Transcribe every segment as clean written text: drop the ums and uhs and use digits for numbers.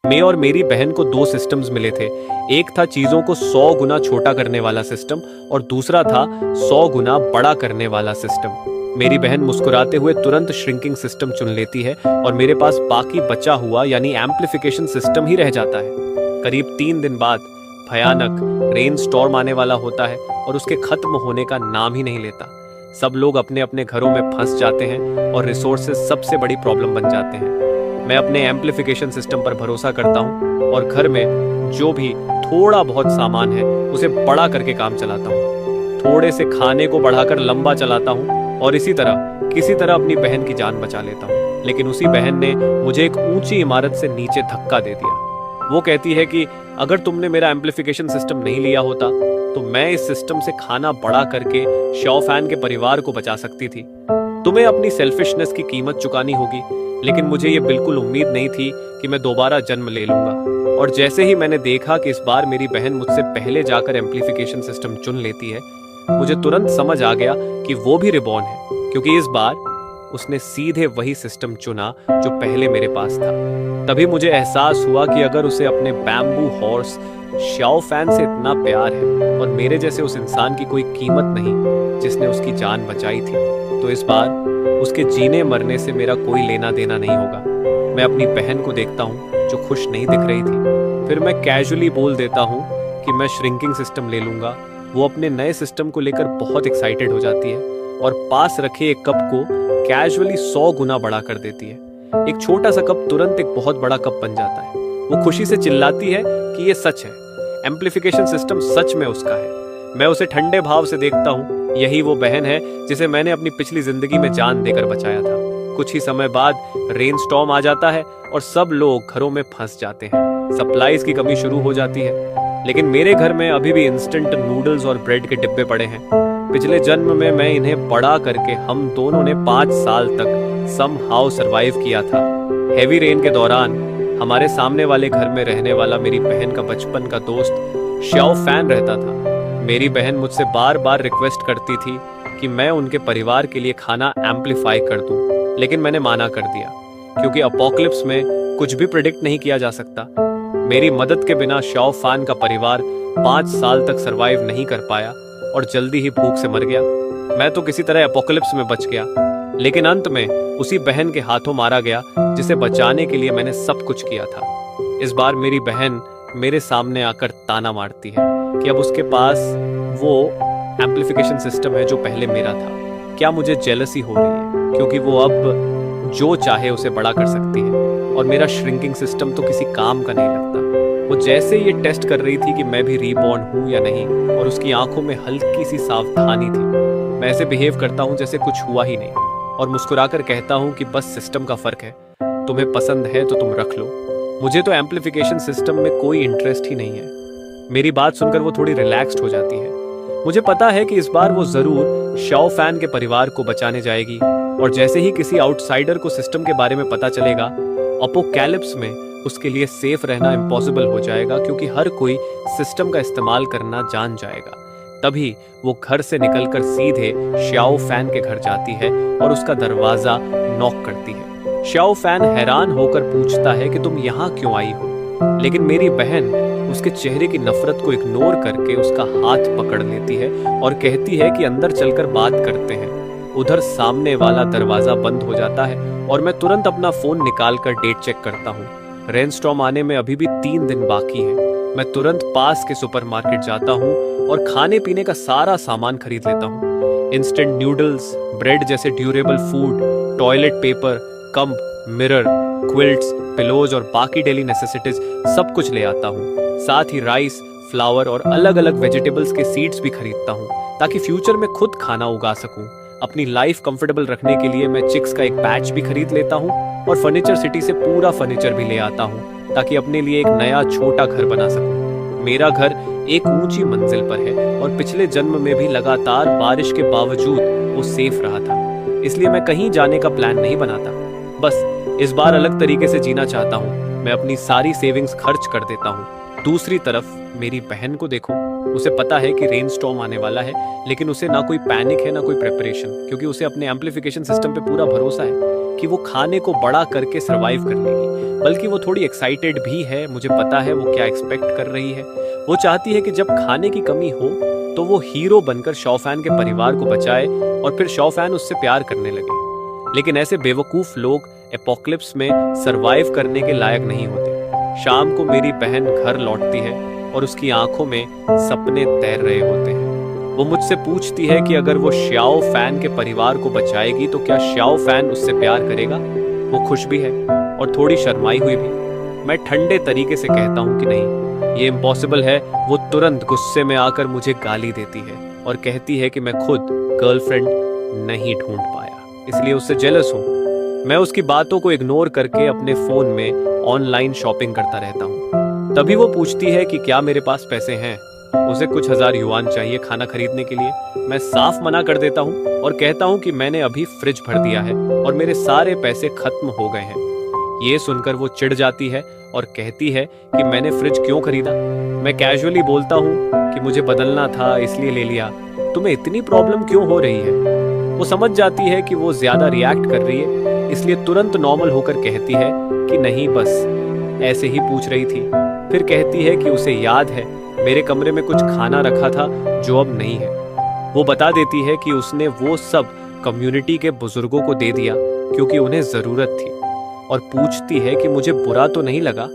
मैं और मेरी बहन को दो सिस्टम्स मिले थे। एक था चीजों को 100 गुना छोटा करने वाला सिस्टम और दूसरा था 100 गुना बड़ा करने वाला सिस्टम। मेरी बहन मुस्कुराते हुए तुरंत श्रिंकिंग सिस्टम चुन लेती है और मेरे पास बाकी बचा हुआ यानी एम्प्लीफिकेशन सिस्टम ही रह जाता है। करीब 3 दिन बाद भयानक रेन स्टॉर्म आने वाला होता है और उसके खत्म होने का नाम ही नहीं लेता। सब लोग अपने अपने घरों में फंस जाते हैं और रिसोर्सेज सबसे बड़ी प्रॉब्लम बन जाते हैं। मैं अपने एम्प्लीफिकेशन सिस्टम पर भरोसा करता हूँ और घर में जो भी थोड़ा बहुत सामान है उसे बड़ा करके काम चलाता हूँ। थोड़े से खाने को बढ़ाकर लंबा चलाता हूँ और इसी तरह किसी तरह अपनी बहन की जान बचा लेता हूँ। लेकिन उसी बहन ने मुझे एक ऊंची इमारत से नीचे धक्का दे दिया। वो कहती है कि अगर तुमने मेरा एम्प्लीफिकेशन सिस्टम नहीं लिया होता तो मैं इस सिस्टम से खाना बड़ा करके शॉ फैन के परिवार को बचा सकती थी। तुम्हें अपनी सेल्फिशनेस की कीमत चुकानी होगी, लेकिन मुझे ये बिल्कुल उम्मीद नहीं थी कि मैं दोबारा जन्म ले लूंगा। और जैसे ही मैंने देखा कि इस बार मेरी बहन मुझसे पहले जाकर एम्प्लीफिकेशन सिस्टम चुन लेती है, मुझे तुरंत समझ आ गया कि वो भी रिबॉर्न है, क्योंकि इस बार उसने सीधे वही सिस्टम चुना जो पहले मेरे पास था। तभी मुझे एहसास हुआ कि अगर उसे अपने बैम्बू हॉर्स शाओ फैन से इतना प्यार है और मेरे जैसे उस इंसान की कोई कीमत नहीं जिसने उसकी जान बचाई थी, तो इस बार उसके जीने मरने से मेरा कोई लेना देना नहीं होगा। मैं अपनी बहन को देखता हूँ जो खुश नहीं दिख रही थी। फिर मैं कैजुअली बोल देता हूँ कि मैं श्रिंकिंग सिस्टम ले लूंगा। वो अपने नए सिस्टम को लेकर बहुत एक्साइटेड हो जाती है और पास रखे एक कप को कैजुअली 100 गुना बड़ा कर देती है। एक छोटा सा कप तुरंत एक बहुत बड़ा कप बन जाता है। वो खुशी से चिल्लाती है कि ये सच है, एम्प्लीफिकेशन सिस्टम सच में उसका है। मैं उसे ठंडे भाव से देखता हूँ। यही वो बहन है जिसे मैंने अपनी पिछली जिंदगी में जान देकर बचाया था। कुछ ही समय बाद रेन स्टॉर्म आ जाता है और सब लोग घरों में फंस जाते हैं। सप्लाईज की कमी शुरू हो जाती है, लेकिन मेरे घर में अभी भी इंस्टेंट नूडल्स और ब्रेड के डिब्बे पड़े हैं। पिछले जन्म में मैं इन्हें बड़ा करके हम दोनों ने 5 साल तक समहाउ सरवाइव किया था। हेवी रेन के दौरान हमारे सामने वाले घर में रहने वाला मेरी बहन का बचपन का दोस्त शाओ फैन रहता था। मेरी बहन मुझसे बार बार रिक्वेस्ट करती थी कि मैं उनके परिवार के लिए खाना एम्प्लीफाई कर दूं, लेकिन मैंने माना कर दिया, क्योंकि अपोकलिप्स में कुछ भी प्रिडिक्ट नहीं किया जा सकता। मेरी मदद के बिना शाओ फैन का परिवार 5 साल तक सरवाइव नहीं कर पाया और जल्दी ही भूख से मर गया। मैं तो किसी तरह अपोकलिप्स में बच गया, लेकिन अंत में उसी बहन के हाथों मारा गया जिसे बचाने के लिए मैंने सब कुछ किया था। इस बार मेरी बहन मेरे सामने आकर ताना मारती है कि अब उसके पास वो एम्प्लीफिकेशन सिस्टम है जो पहले मेरा था। क्या मुझे जेलसी हो रही है, क्योंकि वो अब जो चाहे उसे बड़ा कर सकती है और मेरा श्रिंकिंग सिस्टम तो किसी काम का नहीं लगता। वो जैसे ये टेस्ट कर रही थी कि मैं भी रीबॉर्न हूँ या नहीं, और उसकी आंखों में हल्की सी सावधानी थी। मैं ऐसे बिहेव करता हूँ जैसे कुछ हुआ ही नहीं और मुस्कुराकर कहता हूँ कि बस सिस्टम का फर्क है, तुम्हें पसंद है तो तुम रख लो, मुझे तो एम्प्लीफिकेशन सिस्टम में कोई इंटरेस्ट ही नहीं है। मेरी बात सुनकर वो थोड़ी रिलैक्स्ड हो जाती है। मुझे पता है कि इस बार वो जरूर शाओ फैन के परिवार को बचाने जाएगी, और जैसे ही किसी आउटसाइडर को सिस्टम के बारे में पता चलेगा, अपोकैलिप्स में उसके लिए सेफ रहना इम्पॉसिबल हो जाएगा, क्योंकि हर कोई सिस्टम का इस्तेमाल करना जान जाएगा। तभी वो घर से निकलकर सीधे शाओ फैन के घर जाती है और उसका दरवाजा नॉक करती है। शाओ फैन हैरान होकर पूछता है कि तुम यहाँ क्यों आई हो, लेकिन मेरी बहन उसके चेहरे की नफरत को इग्नोर करके उसका हाथ पकड़ लेती है और कहती है कि अंदर चलकर बात करते हैं। उधर सामने वाला दरवाजा बंद हो जाता है और मैं तुरंत अपना फोन निकालकर डेट चेक करता हूँ। रेनस्टॉर्म आने में अभी भी 3 दिन बाकी है। मैं तुरंत पास के सुपरमार्केट जाता हूँ और खाने पीने का सारा सामान खरीद लेता हूँ। इंस्टेंट नूडल्स, ब्रेड जैसे durable food, toilet paper, comb, mirror, quilts, pillows और बाकी डेली नेसेसिटीज सब कुछ ले आता हूँ। साथ ही राइस, फ्लावर और अलग अलग वेजिटेबल्स के सीड्स भी खरीदता हूँ, ताकि फ्यूचर में खुद खाना उगा सकूँ। अपनी लाइफ कंफर्टेबल रखने के लिए मैं चिक्स का एक पैच भी खरीद लेता हूँ और फर्नीचर सिटी से पूरा फर्नीचर भी ले आता हूँ, ताकि अपने लिए एक नया छोटा घर बना सकूँ। मेरा घर एक ऊंची मंजिल पर है और पिछले जन्म में भी लगातार बारिश के बावजूद वो सेफ रहा था, इसलिए मैं कहीं जाने का प्लान नहीं बनाता। बस इस बार अलग तरीके से जीना चाहता हूँ। मैं अपनी सारी सेविंग्स खर्च कर देता हूँ। दूसरी तरफ मेरी बहन को देखो, उसे पता है कि रेन स्टॉर्म आने वाला है, लेकिन उसे ना कोई पैनिक है ना कोई प्रिपरेशन, क्योंकि उसे अपने एम्प्लीफिकेशन सिस्टम पे पूरा भरोसा है कि वो खाने को बड़ा करके सरवाइव कर लेगी, बल्कि वो थोड़ी एक्साइटेड भी है। मुझे पता है वो क्या एक्सपेक्ट कर रही है। वो चाहती है कि जब खाने की कमी हो तो वो हीरो बनकर शॉफैन के परिवार को बचाए और फिर शॉफैन उससे प्यार करने लगे। लेकिन ऐसे बेवकूफ लोग एपोक्लिप्स में सरवाइव करने के लायक नहीं होते। शाम को मेरी बहन घर लौटती है और उसकी आंखों में सपने तैर रहे होते हैं। वो मुझसे पूछती है कि अगर वो श्याओ फैन के परिवार को बचाएगी तो क्या श्याओ फैन उससे प्यार करेगा। वो खुश भी है और थोड़ी शर्माई हुई भी। मैं ठंडे तरीके से कहता हूँ कि नहीं, ये इम्पॉसिबल है। वो तुरंत गुस्से में आकर मुझे गाली देती है और कहती है कि मैं खुद गर्लफ्रेंड नहीं ढूंढ पाया, इसलिए उससे जेलस हूँ। मैं उसकी बातों को इग्नोर करके अपने फोन में ऑनलाइन शॉपिंग करता रहता हूँ। तभी वो पूछती है कि क्या मेरे पास पैसे हैं। उसे कुछ 1000 युआन चाहिए खाना खरीदने के लिए। मैं साफ मना कर देता हूँ और कहता हूँ कि मैंने अभी फ्रिज भर दिया है और मेरे सारे पैसे खत्म हो गए हैं। ये सुनकर वो चिढ़ जाती है और कहती है कि मैंने फ्रिज क्यों खरीदा। मैं कैजुअली बोलता हूँ कि मुझे बदलना था इसलिए ले लिया। तुम्हें इतनी प्रॉब्लम क्यों हो रही है। वो समझ जाती है कि वो ज्यादा रिएक्ट कर रही है, इसलिए तुरंत नॉर्मल होकर कहती है कि नहीं, बस ऐसे ही पूछ रही थी। फिर कहती है कि उसे याद है मेरे कमरे में कुछ खाना रखा था जो अब नहीं है। वो बता देती है कि उसने वो सब कम्युनिटी के बुजुर्गों को दे दिया क्योंकि उन्हें जरूरत थी, और पूछती है कि मुझे बुरा तो नहीं लगा।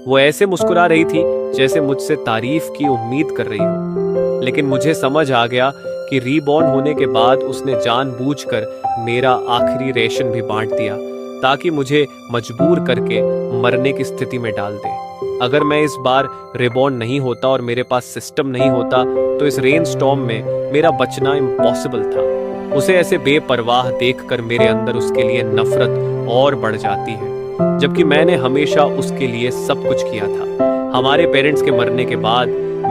वो ऐसे मुस्कुरा रही थी जैसे मुझसे तारीफ की उम्मीद कर रही हो। लेकिन मुझे समझ आ गया कि रीबॉर्न होने के बाद उसने जानबूझकर मेरा आखिरी रेशन भी बांट दिया ताकि मुझे मजबूर करके मरने की स्थिति में डाल दे। अगर मैं इस बार रिबॉर्न नहीं होता और मेरे पास सिस्टम नहीं होता तो इस रेन स्टॉर्म में मेरा बचना इम्पॉसिबल था। उसे ऐसे बेपरवाह देखकर मेरे अंदर उसके लिए नफरत और बढ़ जाती है, जबकि मैंने हमेशा उसके लिए सब कुछ किया था। हमारे पेरेंट्स के मरने के बाद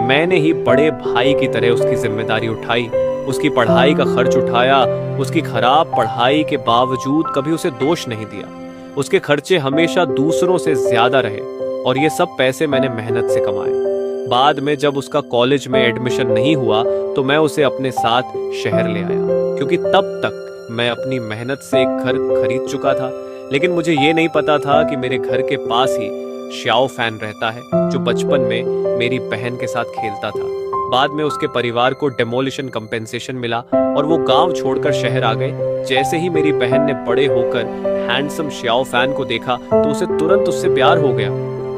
मैंने ही बड़े भाई की तरह उसकी जिम्मेदारी उठाई, उसकी पढ़ाई का खर्च उठाया। उसकी खराब पढ़ाई के बावजूद कभी उसे दोष नहीं दिया। उसके खर्चे हमेशा दूसरों से ज्यादा रहे और ये सब पैसे मैंने मेहनत से कमाए। बाद में जब उसका कॉलेज में एडमिशन नहीं हुआ तो मैं उसे अपने साथ शहर ले आया, क्योंकि तब तक मैं अपनी मेहनत से एक घर खरीद चुका था। लेकिन मुझे ये नहीं पता था कि मेरे घर के पास ही श्याओ फैन रहता है, जो बचपन में मेरी बहन के साथ खेलता था। बाद में उसके परिवार को डेमोलिशन कंपेंसेशन मिला और वो गांव छोड़कर शहर आ गए। जैसे ही मेरी बहन ने बड़े होकर हैंडसम श्याओ फैन को देखा तो उसे तुरंत उससे प्यार हो गया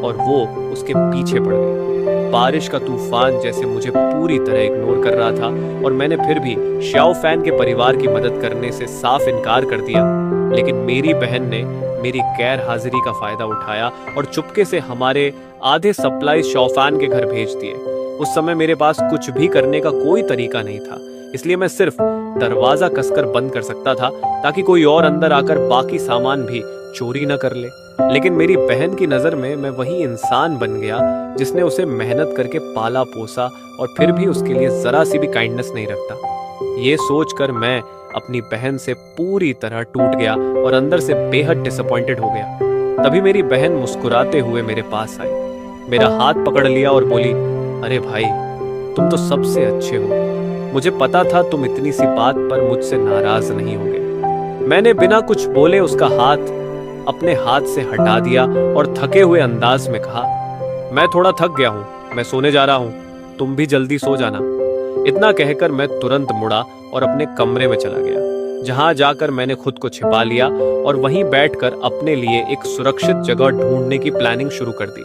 और वो उसके पीछे पड़ गई। बारिश का तूफान जैसे मुझे पूरी तरह इग्नोर कर रहा था और मैंने फिर भी श्याओ फैन के परिवार की मदद करने से साफ इनकार कर दिया। लेकिन मेरी बहन ने मेरी गैर हाजिरी का फायदा उठाया और चुपके से हमारे आधे सप्लाई श्याओ फैन के घर भेज दिए। उस समय मेरे पास कुछ भी करने का कोई तरीका नहीं था, इसलिए मैं सिर्फ दरवाजा कसकर बंद कर सकता था ताकि कोई और अंदर आकर बाकी सामान भी चोरी न कर ले। लेकिन मेरी बहन की नजर में मैं वही इंसान बन गया जिसने उसे मेहनत करके पाला पोसा और फिर भी उसके लिए जरा सी भी काइंडनेस नहीं रखता। ये सोचकर मैं अपनी बहन से पूरी तरह टूट गया और अंदर से बेहद डिसअपॉइंटेड हो गया। तभी मेरी बहन मुस्कुराते हुए मेरे पास आई, मेरा हाथ पकड़ लिया और बोली, अरे भाई, तुम तो सबसे अच्छे हो। मुझे पता था तुम इतनी सी बात पर मुझसे नाराज नहीं होगे। मैंने बिना कुछ बोले उसका हाथ अपने हाथ से हटा दिया और थके हुए अंदाज में कहा, मैं थोड़ा थक गया हूँ, मैं सोने जा रहा हूँ, तुम भी जल्दी सो जाना। इतना कहकर मैं तुरंत मुड़ा और अपने कमरे में चला गया, जहां जाकर मैंने खुद को छिपा लिया और वहीं बैठकर अपने लिए एक सुरक्षित जगह ढूंढने की प्लानिंग शुरू कर दी।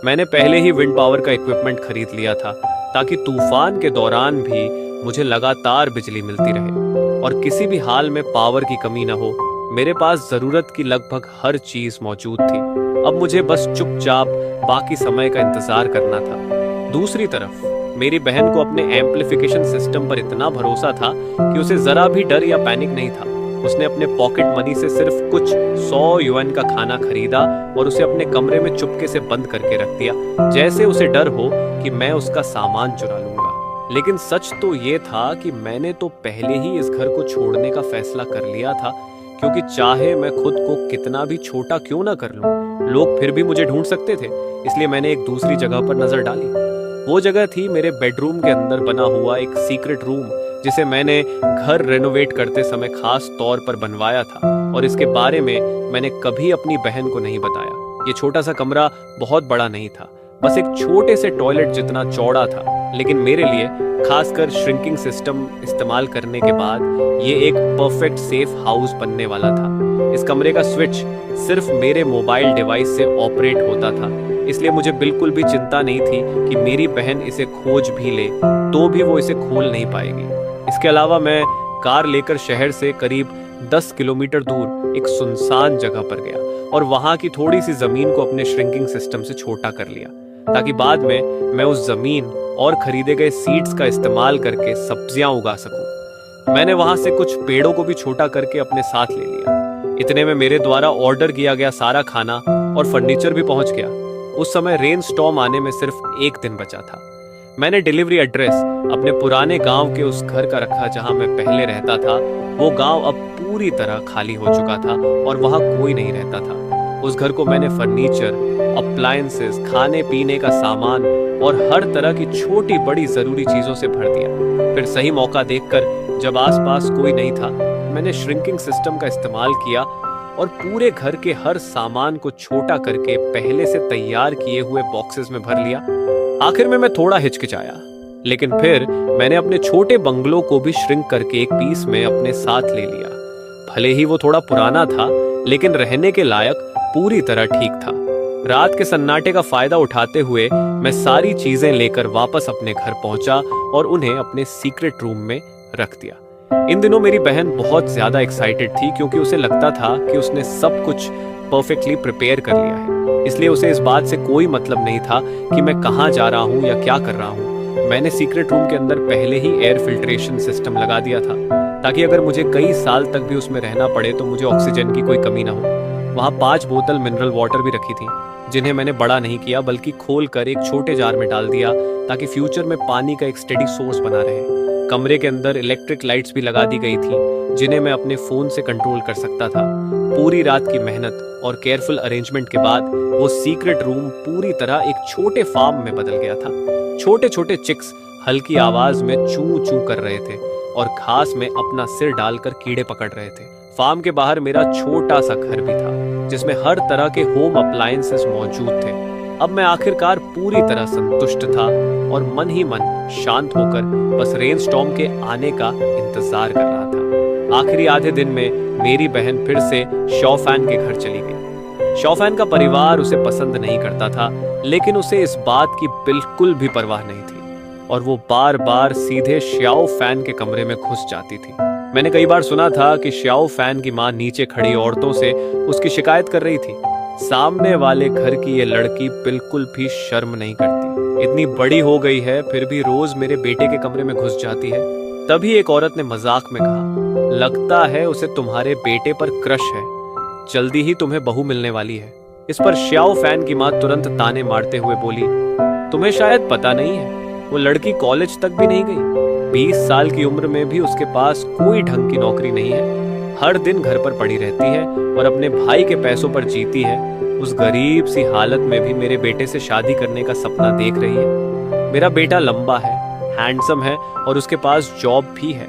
मैंने पहले ही विंड पावर का इक्विपमेंट खरीद लिया था ताकि तूफान के दौरान भी मुझे लगातार बिजली मिलती रहे और किसी भी हाल में पावर की कमी न हो। मेरे पास जरूरत की लगभग हर चीज मौजूद थी। अब मुझे बस चुपचाप बाकी समय का इंतजार करना था। दूसरी तरफ मेरी बहन को अपने एम्प्लीफिकेशन सिस्टम पर इतना भरोसा था कि उसे जरा भी डर या पैनिक नहीं था। उसने अपने पॉकेट मनी से सिर्फ कुछ 100 युआन का खाना खरीदा और उसे अपने कमरे में चुपके से बंद करके रख दिया, जैसे उसे डर हो कि मैं उसका सामान चुरा लूंगा। लेकिन सच तो ये था कि मैंने तो पहले ही इस घर को छोड़ने का फैसला कर लिया था, क्योंकि चाहे मैं खुद को कितना भी छोटा क्यों ना कर लूं, लोग फिर भी मुझे ढूंढ सकते थे। इसलिए मैंने एक दूसरी जगह पर नजर डाली। वो जगह थी मेरे बेडरूम के अंदर बना हुआ एक सीक्रेट रूम, जिसे मैंने घर रेनोवेट करते समय खास तौर पर बनवाया था। और इसके बारे में मैंने कभी अपनी बहन को नहीं बताया। ये छोटा सा कमरा बहुत बड़ा नहीं था, बस एक छोटे से टॉयलेट जितना चौड़ा था, लेकिन मेरे लिए खासकर श्रिंकिंग सिस्टम इस्तेमाल करने के बाद ये एक परफेक्ट सेफ हाउस बनने वाला था। इस कमरे का स्विच सिर्फ मेरे मोबाइल डिवाइस से ऑपरेट होता था, इसलिए मुझे बिल्कुल भी चिंता नहीं थी कि मेरी बहन इसे खोज भी ले तो भी वो इसे खोल नहीं पाएगी। इसके अलावा मैं कार लेकर शहर से करीब 10 किलोमीटर दूर एक सुनसान जगह पर गया और वहां की थोड़ी सी जमीन को अपने श्रिंकिंग सिस्टम से छोटा कर लिया, ताकि बाद में मैं उस जमीन और खरीदे गए सीड्स का इस्तेमाल करके सब्जियां उगा सकूं। मैंने वहां से कुछ पेड़ों को भी छोटा करके अपने साथ ले लिया। इतने में मेरे द्वारा ऑर्डर किया गया सारा खाना और फर्नीचर भी पहुंच गया। उस समय रेन स्टॉर्म आने में सिर्फ एक दिन बचा था। मैंने डिलीवरी एड्रेस अपने पुराने गांव के उस घर का रखा जहां मैं पहले रहता था। वो गांव अब पूरी तरह खाली हो चुका था और वहां कोई नहीं रहता था। उस घर को मैंने फर्नीचर, अप्लायंसेस, खाने पीने का सामान और हर तरह की छोटी बड़ी जरूरी चीजों से भर दिया। फिर सही मौका देखकर जब आसपास कोई नहीं था, मैंने श्रिंकिंग सिस्टम का इस्तेमाल किया और पूरे घर के हर सामान को छोटा करके पहले से तैयार किए हुए बॉक्सेस में भर लिया। आखिर में मैं थोड़ा हिचकिचाया, लेकिन फिर मैंने अपने छोटे बंगलों को भी श्रिंक करके एक पीस में अपने साथ ले लिया। भले ही वो थोड़ा पुराना था, लेकिन रहने के लायक पूरी तरह ठीक था। रात के सन्नाटे का फायदा उठाते हुए मैं सारी चीजें लेकर वापस अपने घर पहुंचा और उन्हें अपने सीक्रेट रूम में रख दिया। इन दिनों मेरी बहन बहुत ज्यादा एक्साइटेड थी, क्योंकि उसे लगता था कि उसने सब कुछ परफेक्टली प्रिपेयर कर लिया है। इसलिए उसे इस बात से कोई मतलब नहीं था कि मैं कहाँ जा रहा हूँ या क्या कर रहा हूँ। मैंने सीक्रेट रूम के अंदर पहले ही एयर फिल्ट्रेशन सिस्टम लगा दिया था, ताकि अगर मुझे कई साल तक भी उसमें रहना पड़े तो मुझे ऑक्सीजन की कोई कमी ना हो। वहाँ 5 बोतल मिनरल वाटर भी रखी थी, जिन्हें मैंने बड़ा नहीं किया बल्कि खोलकर एक छोटे जार में डाल दिया, ताकि फ्यूचर में पानी का एक स्टेडी सोर्स बना रहे। कमरे के अंदर इलेक्ट्रिक लाइट्स भी लगा दी गई थी, जिन्हें मैं अपने फोन से कंट्रोल कर सकता था। पूरी रात की मेहनत और केयरफुल अरेंजमेंट के बाद वो सीक्रेट रूम पूरी तरह एक छोटे फार्म में बदल गया था। छोटे छोटे चिक्स हल्की आवाज में चू चू कर रहे थे और घास में अपना सिर डालकर कीड़े पकड़ रहे थे। फार्म के बाहर मेरा छोटा सा घर भी था, जिसमें हर तरह के होम अप्लायंसेस मौजूद थे। अब मैं आखिरकार पूरी तरह संतुष्ट था और मन ही मन शांत होकर बस रेन स्टॉर्म के आने का इंतजार कर रहा था। आखिरी आधे दिन में मेरी बहन फिर से शॉफैन के घर चली गई। शॉफैन का परिवार उसे पसंद नहीं करता था, लेकिन उसे इस बात की बिल्कुल भी परवाह नहीं थी और वो बार बार सीधे श्याओ फैन के कमरे में घुस जाती थी। मैंने कई बार सुना था कि श्याओ फैन की माँ नीचे खड़ी औरतों से उसकी शिकायत कर रही थी। सामने वाले घर की ये लड़की बिल्कुल भी शर्म नहीं करती, इतनी बड़ी हो गई है फिर भी रोज मेरे बेटे के कमरे में घुस जाती है। तभी एक औरत ने मजाक में कहा, लगता है उसे तुम्हारे बेटे पर क्रश है, जल्दी ही तुम्हें बहू मिलने वाली है। इस पर श्याओ फैन की माँ तुरंत ताने मारते हुए बोली, तुम्हें शायद पता नहीं है, वो लड़की कॉलेज तक भी नहीं गई। 20 साल की उम्र में भी उसके पास कोई ढंग की नौकरी नहीं है। हर दिन घर पर पड़ी रहती है और अपने भाई के पैसों पर जीती है। उस गरीब सी हालत में भी मेरे बेटे से शादी करने का सपना देख रही है। मेरा बेटा लंबा है, हैंडसम है और उसके पास जॉब भी है।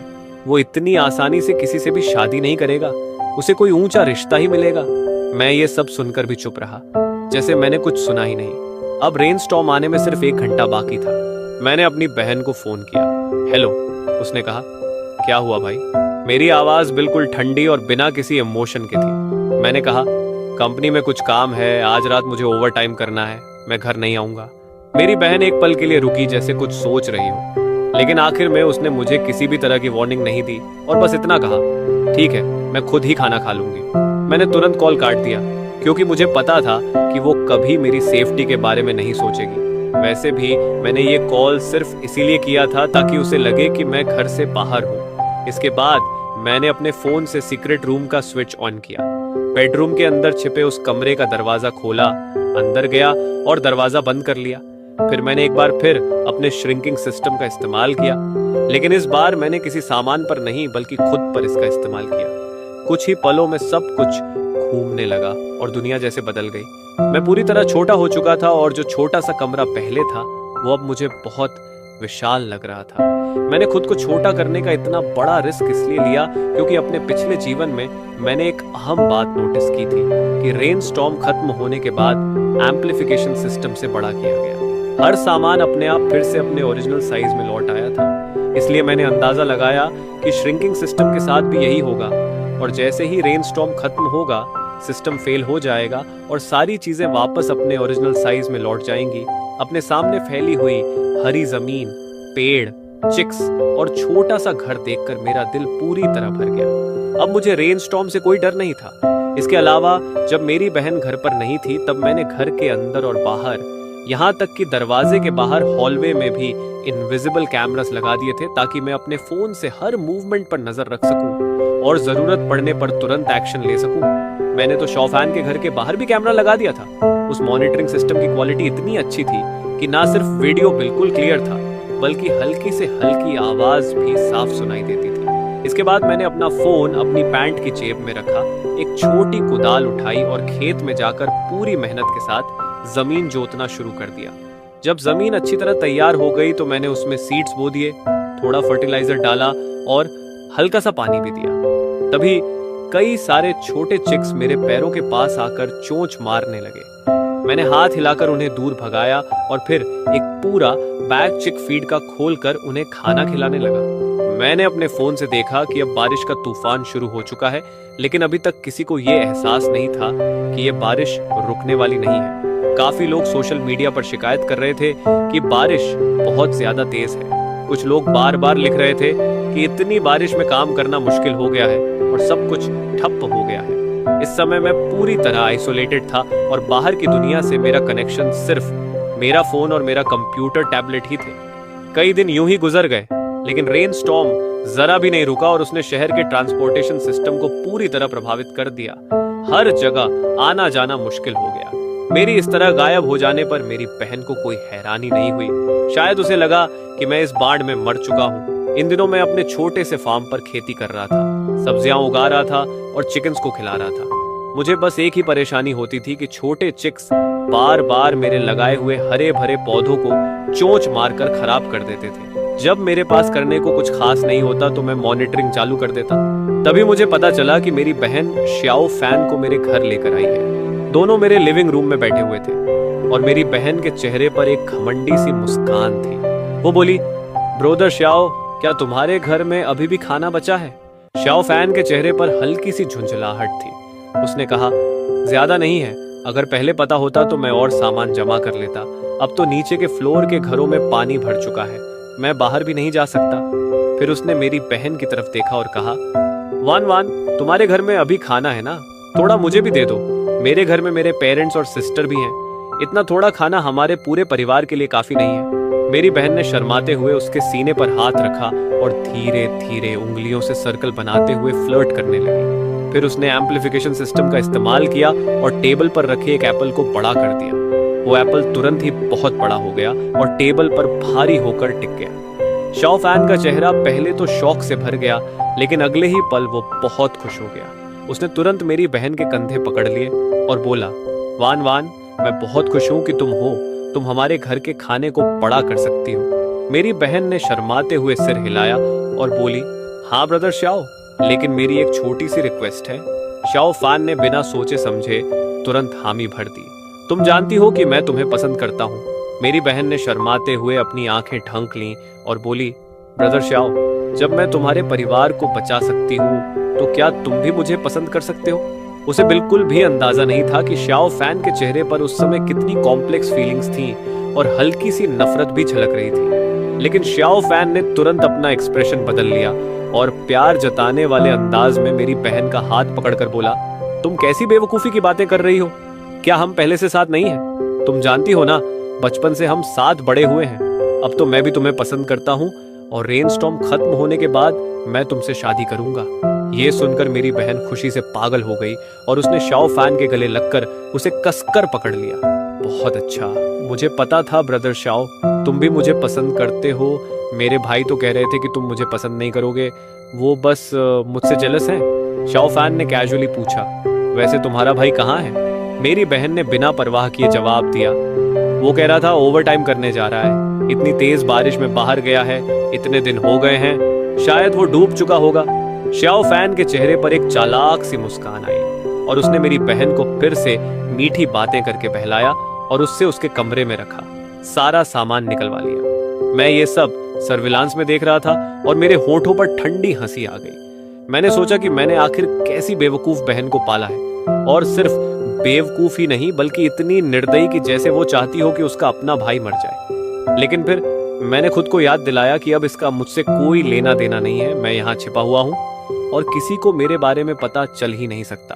वो इतनी आसानी से किसी से भी शादी नहीं करेगा, उसे कोई ऊंचा रिश्ता ही मिलेगा। मैं ये सब सुनकर भी चुप रहा, जैसे मैंने कुछ सुना ही नहीं। अब रेन स्टॉर्म आने में सिर्फ 1 घंटा बाकी था। मैंने अपनी बहन को फोन किया। हेलो, उसने कहा। क्या हुआ भाई? मेरी आवाज बिल्कुल ठंडी और बिना किसी इमोशन के थी। मैंने कहा, कंपनी में कुछ काम है, आज रात मुझे ओवर टाइम करना है, मैं घर नहीं आऊंगा। मेरी बहन एक पल के लिए रुकी, जैसे कुछ सोच रही हो, लेकिन आखिर में उसने मुझे किसी भी तरह की वार्निंग नहीं दी और बस इतना कहा, ठीक है, मैं खुद ही खाना खा लूंगी। मैंने तुरंत कॉल काट दिया, क्योंकि मुझे पता था कि वो कभी मेरी सेफ्टी के बारे में नहीं सोचेगी। वैसे भी मैंने ये कॉल सिर्फ इसीलिए किया था ताकि उसे लगे कि मैं घर से बाहर हूँ। इसके बाद मैंने अपने फोन से सीक्रेट रूम का स्विच ऑन किया, बेडरूम के अंदर छिपे उस कमरे का दरवाजा खोला, अंदर गया और दरवाजा बंद कर लिया। फिर मैंने एक बार फिर अपने श्रिंकिंग सिस्टम का इस्तेमाल किया, लेकिन इस बार मैंने किसी सामान पर नहीं बल्कि खुद पर इसका इस्तेमाल किया। कुछ ही पलों में सब कुछ घूमने लगा और दुनिया जैसे बदल गई। मैं पूरी तरह छोटा हो चुका था और जो छोटा सा कमरा पहले था वो अब मुझे बहुत विशाल लग रहा था। मैंने खुद को छोटा करने का इतना बड़ा रिस्क इसलिए लिया क्योंकि अपने पिछले जीवन में मैंने एक अहम बात नोटिस की थी कि रेन स्टॉर्म खत्म होने के बाद एम्प्लीफिकेशन सिस्टम से बड़ा किया गया। हर सामान अपने आप फिर से अपने ओरिजिनल साइज में लौट आया था। इसलिए मैंने अंदाजा लगाया कि श्रिंकिंग सिस्टम के साथ भी यही होगा, और जैसे ही रेन स्टॉर्म खत्म होगा सिस्टम फेल हो जाएगा और सारी चीजें वापस अपने ओरिजिनल साइज में लौट जाएंगी। अपने सामने फैली हुई हरी जमीन, पेड़, चिक्स और छोटा सा घर देखकर मेरा दिल पूरी तरह भर गया। अब मुझे रेन स्टॉर्म से कोई डर नहीं था। इसके अलावा जब मेरी बहन घर पर नहीं थी तब मैंने घर के अंदर और बाहर, यहाँ तक कि दरवाजे के बाहर हॉलवे में भी इनविजिबल कैमरास लगा दिए थे ताकि मैं अपने फोन से हर मूवमेंट पर नजर रख सकूं और जरूरत पड़ने पर तुरंत एक्शन ले सकूं। मैंने तो शॉफैन के घर के बाहर भी कैमरा लगा दिया था। उस मॉनिटरिंग सिस्टम की क्वालिटी इतनी अच्छी थी कि ना सिर्फ वीडियो बिल्कुल क्लियर था बल्कि हल्की से हल्की आवाज भी साफ सुनाई देती थी। इसके बाद मैंने अपना फोन अपनी पैंट की जेब में रखा, एक छोटी कुदाल उठाई और खेत में जाकर पूरी मेहनत के साथ जमीन जोतना शुरू कर दिया। जब जमीन अच्छी तरह तैयार हो गई तो मैंने उसमें सीड्स बो दिए, थोड़ा फर्टिलाइजर डाला और हल्का सा पानी भी दिया। तभी कई सारे छोटे चिक्स मेरे पैरों के पास आकर चोंच मारने लगे। मैंने हाथ हिलाकर उन्हें दूर भगाया और फिर एक पूरा बैग चिक फीड का खोलकर उन्हें खाना खिलाने लगा। मैंने अपने फोन से देखा कि अब बारिश का तूफान शुरू हो चुका है, लेकिन अभी तक किसी को यह एहसास नहीं था कि यह बारिश रुकने वाली नहीं है। काफी लोग सोशल मीडिया पर शिकायत कर रहे थे कि बारिश बहुत ज्यादा तेज है। कुछ लोग बार बार लिख रहे थे कि इतनी बारिश में काम करना मुश्किल हो गया है और सब कुछ ठप्प हो गया है। इस समय मैं पूरी तरह आइसोलेटेड था और बाहर की दुनिया से मेरा कनेक्शन सिर्फ मेरा फोन और मेरा कंप्यूटर टैबलेट ही थे। कई दिन यूं ही गुजर गए, लेकिन रेन स्टॉर्म जरा भी नहीं रुका और उसने शहर के ट्रांसपोर्टेशन सिस्टम को पूरी तरह प्रभावित कर दिया। हर जगह आना जाना मुश्किल हो गया। मेरी इस तरह गायब हो जाने पर मेरी बहन को कोई हैरानी नहीं हुई। शायद उसे लगा कि मैं इस बाढ़ में मर चुका हूँ। इन दिनों मैं अपने छोटे से फार्म पर खेती कर रहा था, सब्जियां उगा रहा था और चिकन्स को खिला रहा था। मुझे बस एक ही परेशानी होती थी कि छोटे चिक्स बार बार मेरे लगाए हुए हरे भरे पौधों को चोंच मारकर खराब कर देते थे। जब मेरे पास करने को कुछ खास नहीं होता तो मैं मॉनिटरिंग चालू कर देता। तभी मुझे पता चला कि मेरी बहन श्याओ फैन को मेरे घर लेकर आई है। दोनों मेरे लिविंग रूम में बैठे हुए थे और मेरी बहन के चेहरे पर एक घमंडी सी मुस्कान थी। वो बोली, ब्रोदर श्याओ, क्या तुम्हारे घर में अभी भी खाना बचा है? श्याओ फैन के चेहरे पर हल्की सी झुंझलाहट थी। उसने कहा, ज्यादा नहीं है, अगर पहले पता होता तो मैं और सामान जमा कर लेता। अब तो नीचे के फ्लोर के घरों में पानी भर चुका है, मैं बाहर भी नहीं जा सकता। फिर उसने मेरी बहन की तरफ देखा और कहा, वान वान, तुम्हारे घर में अभी खाना है ना, थोड़ा मुझे भी दे दो। मेरे घर में मेरे पेरेंट्स और सिस्टर भी हैं। इतना थोड़ा खाना हमारे पूरे परिवार के लिए काफी नहीं है। मेरी बहन ने शर्माते हुए उसके सीने पर हाथ रखा और धीरे धीरे उंगलियों से सर्कल बनाते हुए फ्लर्ट करने लगी। फिर उसने एम्प्लीफिकेशन सिस्टम का इस्तेमाल किया और टेबल पर रखे एक एप्पल को बड़ा कर दिया। वो एप्पल तुरंत ही बहुत बड़ा हो गया और टेबल पर भारी होकर टिक गया। श्याओ फैन का चेहरा पहले तो शौक से भर गया, लेकिन अगले ही पल वो बहुत खुश हो गया। उसने तुरंत मेरी बहन के कंधे पकड़ लिए और बोला, वान वान, मैं बहुत खुश हूं कि तुम हो। तुम हमारे घर के खाने को बड़ा कर सकती हो। मेरी बहन ने शर्माते हुए सिर हिलाया और बोली, हाँ ब्रदर श्याओ, लेकिन मेरी एक छोटी सी रिक्वेस्ट है। श्याओ फैन ने बिना सोचे समझे तुरंत हामी भर दी। तुम जानती हो कि मैं तुम्हें पसंद करता हूँ। मेरी बहन ने शर्माते हुए अपनी आंखें ढंक लीं और बोली, ब्रदर श्याओ, जब मैं तुम्हारे परिवार को बचा सकती हूँ तो क्या तुम भी मुझे पसंद कर सकते हो? उसे बिल्कुल भी अंदाजा नहीं था कि श्याओ फैन के चेहरे पर उस समय कितनी कॉम्प्लेक्स फीलिंग्स थीं और हल्की सी नफरत भी झलक रही थी। लेकिन श्याओ फैन ने तुरंत अपना एक्सप्रेशन बदल लिया और प्यार जताने वाले अंदाज में मेरी बहन का हाथ पकड़कर बोला, तुम कैसी बेवकूफी की बातें कर रही हो? क्या हम पहले से साथ नहीं हैं? तुम जानती हो ना, बचपन से हम साथ बड़े हुए हैं। अब तो मैं भी तुम्हें पसंद करता हूँ और रेनस्टॉर्म खत्म होने के बाद मैं तुमसे शादी करूंगा। ये सुनकर मेरी बहन खुशी से पागल हो गई और उसने श्याओ फैन के गले लगकर उसे कसकर पकड़ लिया। बहुत अच्छा, मुझे पता था ब्रदर श्याओ, तुम भी मुझे पसंद करते हो। मेरे भाई तो कह रहे थे कि तुम मुझे पसंद नहीं करोगे, वो बस मुझसे जेलस हैं। श्याओ फैन ने कैजुअली पूछा, वैसे तुम्हारा भाई कहाँ है? मेरी बहन ने बिना परवाह किए जवाब दिया, वो कह रहा था ओवर टाइम करने जा रहा है। इतनी तेज बारिश में बाहर गया है, इतने दिन हो गए हैं, शायद वो डूब चुका होगा। श्याओ फैन के चेहरे पर एक चालाक सी मुस्कान आई और उसने मेरी बहन को फिर से मीठी बातें करके बहलाया और उससे उसके कमरे में रखा। सारा सामान निकलवा लिया। मैं ये सब सर्विलांस में देख रहा था और मेरे होठों पर ठंडी हंसी आ गई। मैंने सोचा कि मैंने आखिर कैसी बेवकूफ बहन को पाला है, और सिर्फ बेवकूफ ही नहीं बल्कि इतनी निर्दयी कि जैसे वो चाहती हो कि उसका अपना भाई मर जाए। लेकिन फिर मैंने खुद को याद दिलाया कि अब इसका मुझसे कोई लेना देना नहीं है। मैं यहाँ छिपा हुआ हूँ और किसी को मेरे बारे में पता चल ही नहीं सकता।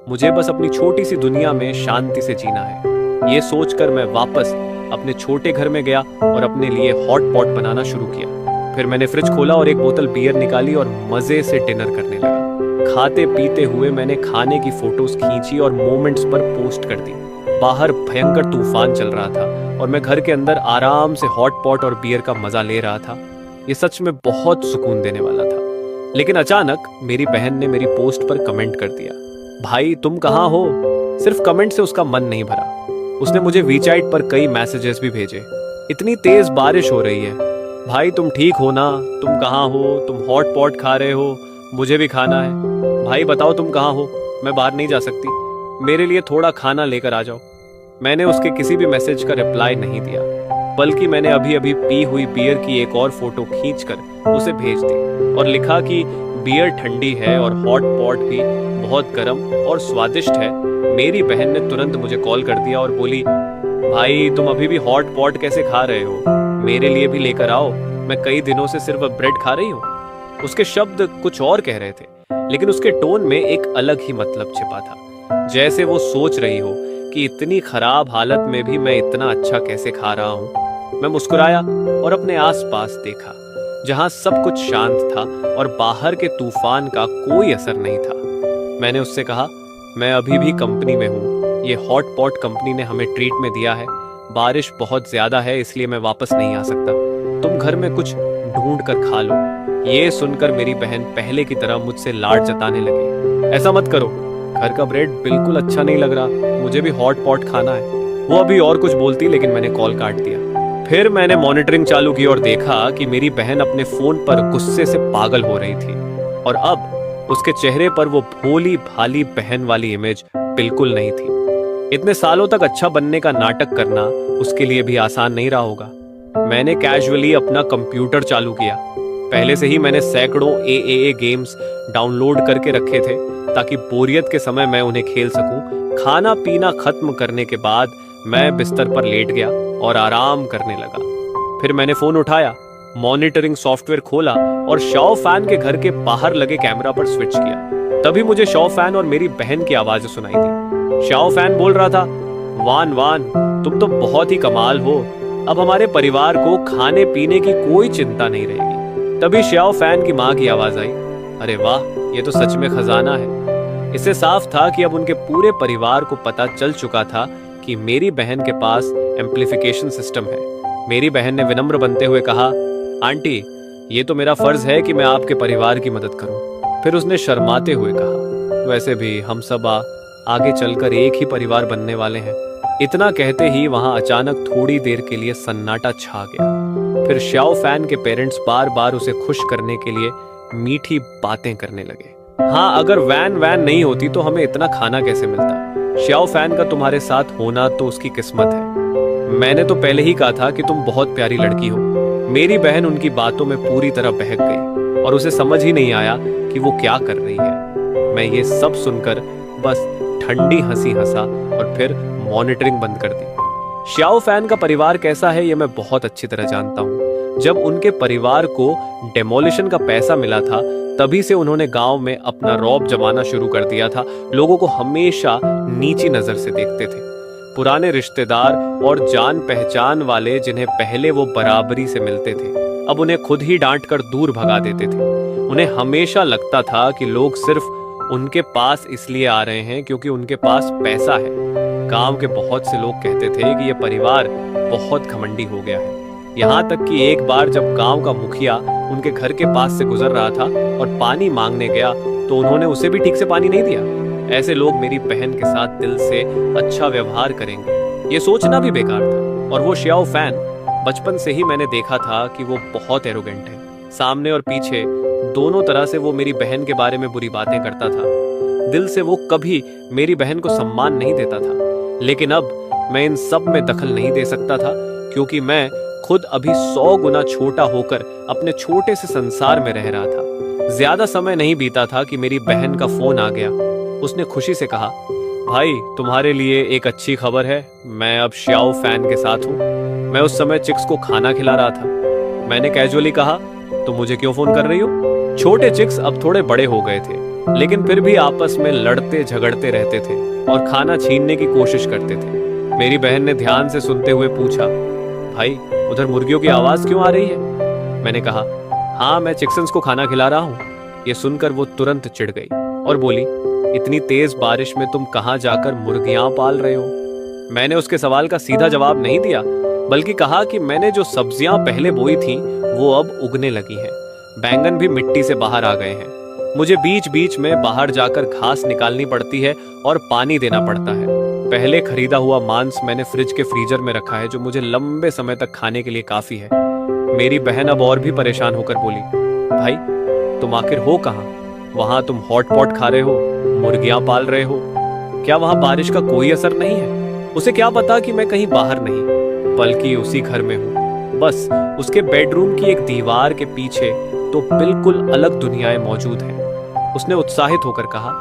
मुझे बस अपनी छोटी सी दुनिया में शांति से जीना है। ये सोचकर मैं वापस अपने छोटे घर में गया और अपने लिए हॉट पॉट बनाना शुरू किया। फिर मैंने फ्रिज खोला और एक बोतल बियर निकाली और मजे से डिनर करने लगा। खाते पीते हुए मैंने खाने की फोटोज खींची और मोमेंट्स पर पोस्ट कर दी। बाहर भयंकर तूफान चल रहा था और मैं घर के अंदर आराम से हॉट पॉट और बियर का मजा ले रहा था। ये सच में बहुत सुकून देने वाला था। लेकिन अचानक मेरी बहन ने मेरी पोस्ट पर कमेंट कर दिया, भाई तुम कहाँ हो? सिर्फ कमेंट से उसका मन नहीं भरा। उसने मुझे वीचैट पर कई मैसेजेस भी भेजे। इतनी तेज बारिश हो रही है, भाई तुम ठीक हो ना? तुम कहाँ हो? तुम हॉट पॉट खा रहे हो? मुझे भी खाना है। भाई बताओ तुम कहाँ हो? मैं बाहर नहीं जा सकती, मेरे लिए थोड़ा खाना लेकर आ जाओ। मैंने उसके किसी भी मैसेज का रिप्लाई नहीं दिया, बल्कि मैंने अभी अभी पी हुई बियर की एक और फोटो खींचकर उसे भेज दी और लिखा कि बियर ठंडी है और हॉट पॉट भी बहुत गर्म और स्वादिष्ट है। मेरी बहन ने तुरंत मुझे कॉल कर दिया और बोली, भाई तुम अभी भी हॉट पॉट कैसे खा रहे हो? मेरे लिए भी लेकर आओ, मैं कई दिनों से सिर्फ ब्रेड खा रही हूँ। उसके शब्द कुछ और कह रहे थे, लेकिन उसके टोन में एक अलग ही मतलब छिपा था, जैसे वो सोच रही हो कि इतनी खराब हालत में भी मैं इतना अच्छा कैसे खा रहा हूँ। मैं मुस्कुराया और अपने आसपास देखा, जहां सब कुछ शांत था और बाहर के तूफान का कोई असर नहीं था। मैंने उससे कहा, मैं अभी भी कंपनी में हूँ। ये हॉट पॉट कंपनी ने हमें ट्रीट में दिया है। बारिश बहुत ज्यादा है इसलिए मैं वापस नहीं आ सकता। तुम घर में कुछ ढूंढ कर खा लो। ये सुनकर मेरी बहन पहले की तरह मुझसे लाड जताने लगी। ऐसा मत करो, घर का ब्रेड बिल्कुल अच्छा नहीं लग रहा, मुझे भी हॉट पॉट खाना है। वो अभी और कुछ बोलती, लेकिन मैंने कॉल काट दिया। फिर मैंने मॉनिटरिंग चालू की और देखा कि मेरी बहन अपने फोन पर गुस्से से पागल हो रही थी और अब उसके चेहरे पर वो भोली भाली बहन वाली इमेज बिल्कुल नहीं थी। इतने सालों तक अच्छा बनने का नाटक करना उसके लिए भी आसान नहीं रहा होगा। मैंने कैजुअली अपना कंप्यूटर चालू किया। पहले से ही मैंने सैकड़ों AAA गेम्स डाउनलोड करके रखे थे ताकि बोरियत के समय मैं उन्हें खेल सकूं। खाना पीना खत्म करने के बाद मैं बिस्तर पर लेट गया और आराम करने लगा। फिर मैंने फोन उठाया, मॉनिटरिंग सॉफ्टवेयर खोला और शाओ फैन के घर के बाहर लगे कैमरा पर स्विच किया। तभी मुझे शाओ फैन और मेरी बहन की आवाजें सुनाई दी। शाओ फैन बोल रहा था, वान वान तुम तो बहुत ही कमाल हो, अब हमारे परिवार को खाने पीने की कोई चिंता नहीं रहेगी। तभी शाओ फैन की माँ की आवाज आई, अरे वाह, ये तो सच में खजाना है। इससे साफ था कि अब उनके पूरे परिवार को पता चल चुका था कि मेरी बहन के पास एम्प्लीफिकेशन सिस्टम है। मेरी बहन ने विनम्र बनते हुए कहा, आंटी ये तो मेरा फर्ज है कि मैं आपके परिवार की मदद करूं। फिर उसने शर्माते हुए कहा, वैसे भी हम सब आगे चलकर एक ही परिवार बनने वाले हैं। इतना कहते ही वहां अचानक थोड़ी देर के लिए सन्नाटा छा गया। फिर शाओ फैन के पेरेंट्स बार बार उसे खुश करने के लिए मीठी बातें करने लगे। हाँ, अगर वैन नहीं होती तो हमें इतना खाना कैसे मिलता। शाओ फैन का तुम्हारे साथ होना तो उसकी किस्मत है। मैंने तो पहले ही कहा था कि तुम बहुत प्यारी लड़की हो। मेरी बहन उनकी बातों में पूरी तरह बहक गई और उसे समझ ही नहीं आया कि वो क्या कर रही है। मैं ये सब सुनकर बस ठंडी हंसी हंसा और फिर मॉनिटरिंग बंद कर दी। शाओ फैन का परिवार कैसा है ये मैं बहुत अच्छी तरह जानता हूँ। जब उनके परिवार को डेमोलिशन का पैसा मिला था तभी से उन्होंने गांव में अपना रौब जमाना शुरू कर दिया था। लोगों को हमेशा नीची नजर से देखते थे। पुराने रिश्तेदार और जान पहचान वाले जिन्हें पहले वो बराबरी से मिलते थे, अब उन्हें खुद ही डांट कर दूर भगा देते थे। उन्हें हमेशा लगता था कि लोग सिर्फ उनके पास इसलिए आ रहे हैं क्योंकि उनके पास पैसा है। गांव के बहुत से लोग कहते थे कि यह परिवार बहुत घमंडी हो गया है। यहाँ तक कि एक बार जब गांव का मुखिया उनके घर के पास से गुजर रहा था और पानी मांगने गया तो उन्होंने उसे भी ठीक से पानी नहीं दिया। ऐसे लोग मेरी बहन के साथ दिल से अच्छा व्यवहार करेंगे, ये सोचना भी बेकार था। और वो शाओ फैन बचपन से ही मैंने देखा था कि वो बहुत एरोगेंट है। सामने और पीछे दोनों तरह से वो मेरी बहन के बारे में बुरी बातें करता था। दिल से वो कभी मेरी बहन को सम्मान नहीं देता था। लेकिन अब मैं इन सब में दखल नहीं दे सकता था, क्योंकि मैं खुद अभी 100 गुना छोटा होकर अपने छोटे से संसार में रह रहा था। ज्यादा समय नहीं बीता था कि मेरी बहन का फोन आ गया। उसने खुशी से कहा, भाई तुम्हारे लिए एक अच्छी खबर है, मैं अब श्याओ फैन के साथ हूँ। मैं उस समय चिक्स को खाना खिला रहा था। मैंने कैजुअली कहा, तो मुझे क्यों फोन कर रही हो? छोटे चिक्स अब थोड़े बड़े हो गए थे, लेकिन फिर भी आपस में लड़ते झगड़ते रहते थे और खाना छीनने की कोशिश करते थे। मेरी बहन ने ध्यान से सुनते हुए पूछा, भाई उधर मुर्गियों की आवाज क्यों आ रही है? मैंने कहा, हाँ मैं चिक्सन्स को खाना खिला रहा हूँ। ये सुनकर वो तुरंत चिढ़ गई और बोली, इतनी तेज बारिश में तुम कहाँ जाकर मुर्गियां पाल रहे हो? मैंने उसके सवाल का सीधा जवाब नहीं दिया, बल्कि कहा कि मैंने जो सब्जियां पहले बोई थी वो अब उगने लगी हैं। बैंगन भी मिट्टी से बाहर आ गए हैं। मुझे बीच बीच में बाहर जाकर घास निकालनी पड़ती है और पानी देना पड़ता है। पहले खरीदा हुआ मांस मैंने फ्रिज के फ्रीजर में रखा है, जो मुझे लंबे समय तक खाने के लिए काफी है। मेरी बहन अब और भी परेशान होकर बोली, भाई तुम आखिर हो कहाँ? वहां तुम हॉट पॉट खा रहे हो, मुर्गियां पाल रहे हो, क्या वहां बारिश का कोई असर नहीं है? उसे क्या पता कि मैं कहीं बाहर नहीं, बल्कि उसी घर में हूँ। बस उसके बेडरूम की एक दीवार के पीछे तो बिल्कुल अलग दुनियाएं मौजूद हैं। उसने उत्साहित होकर कहा,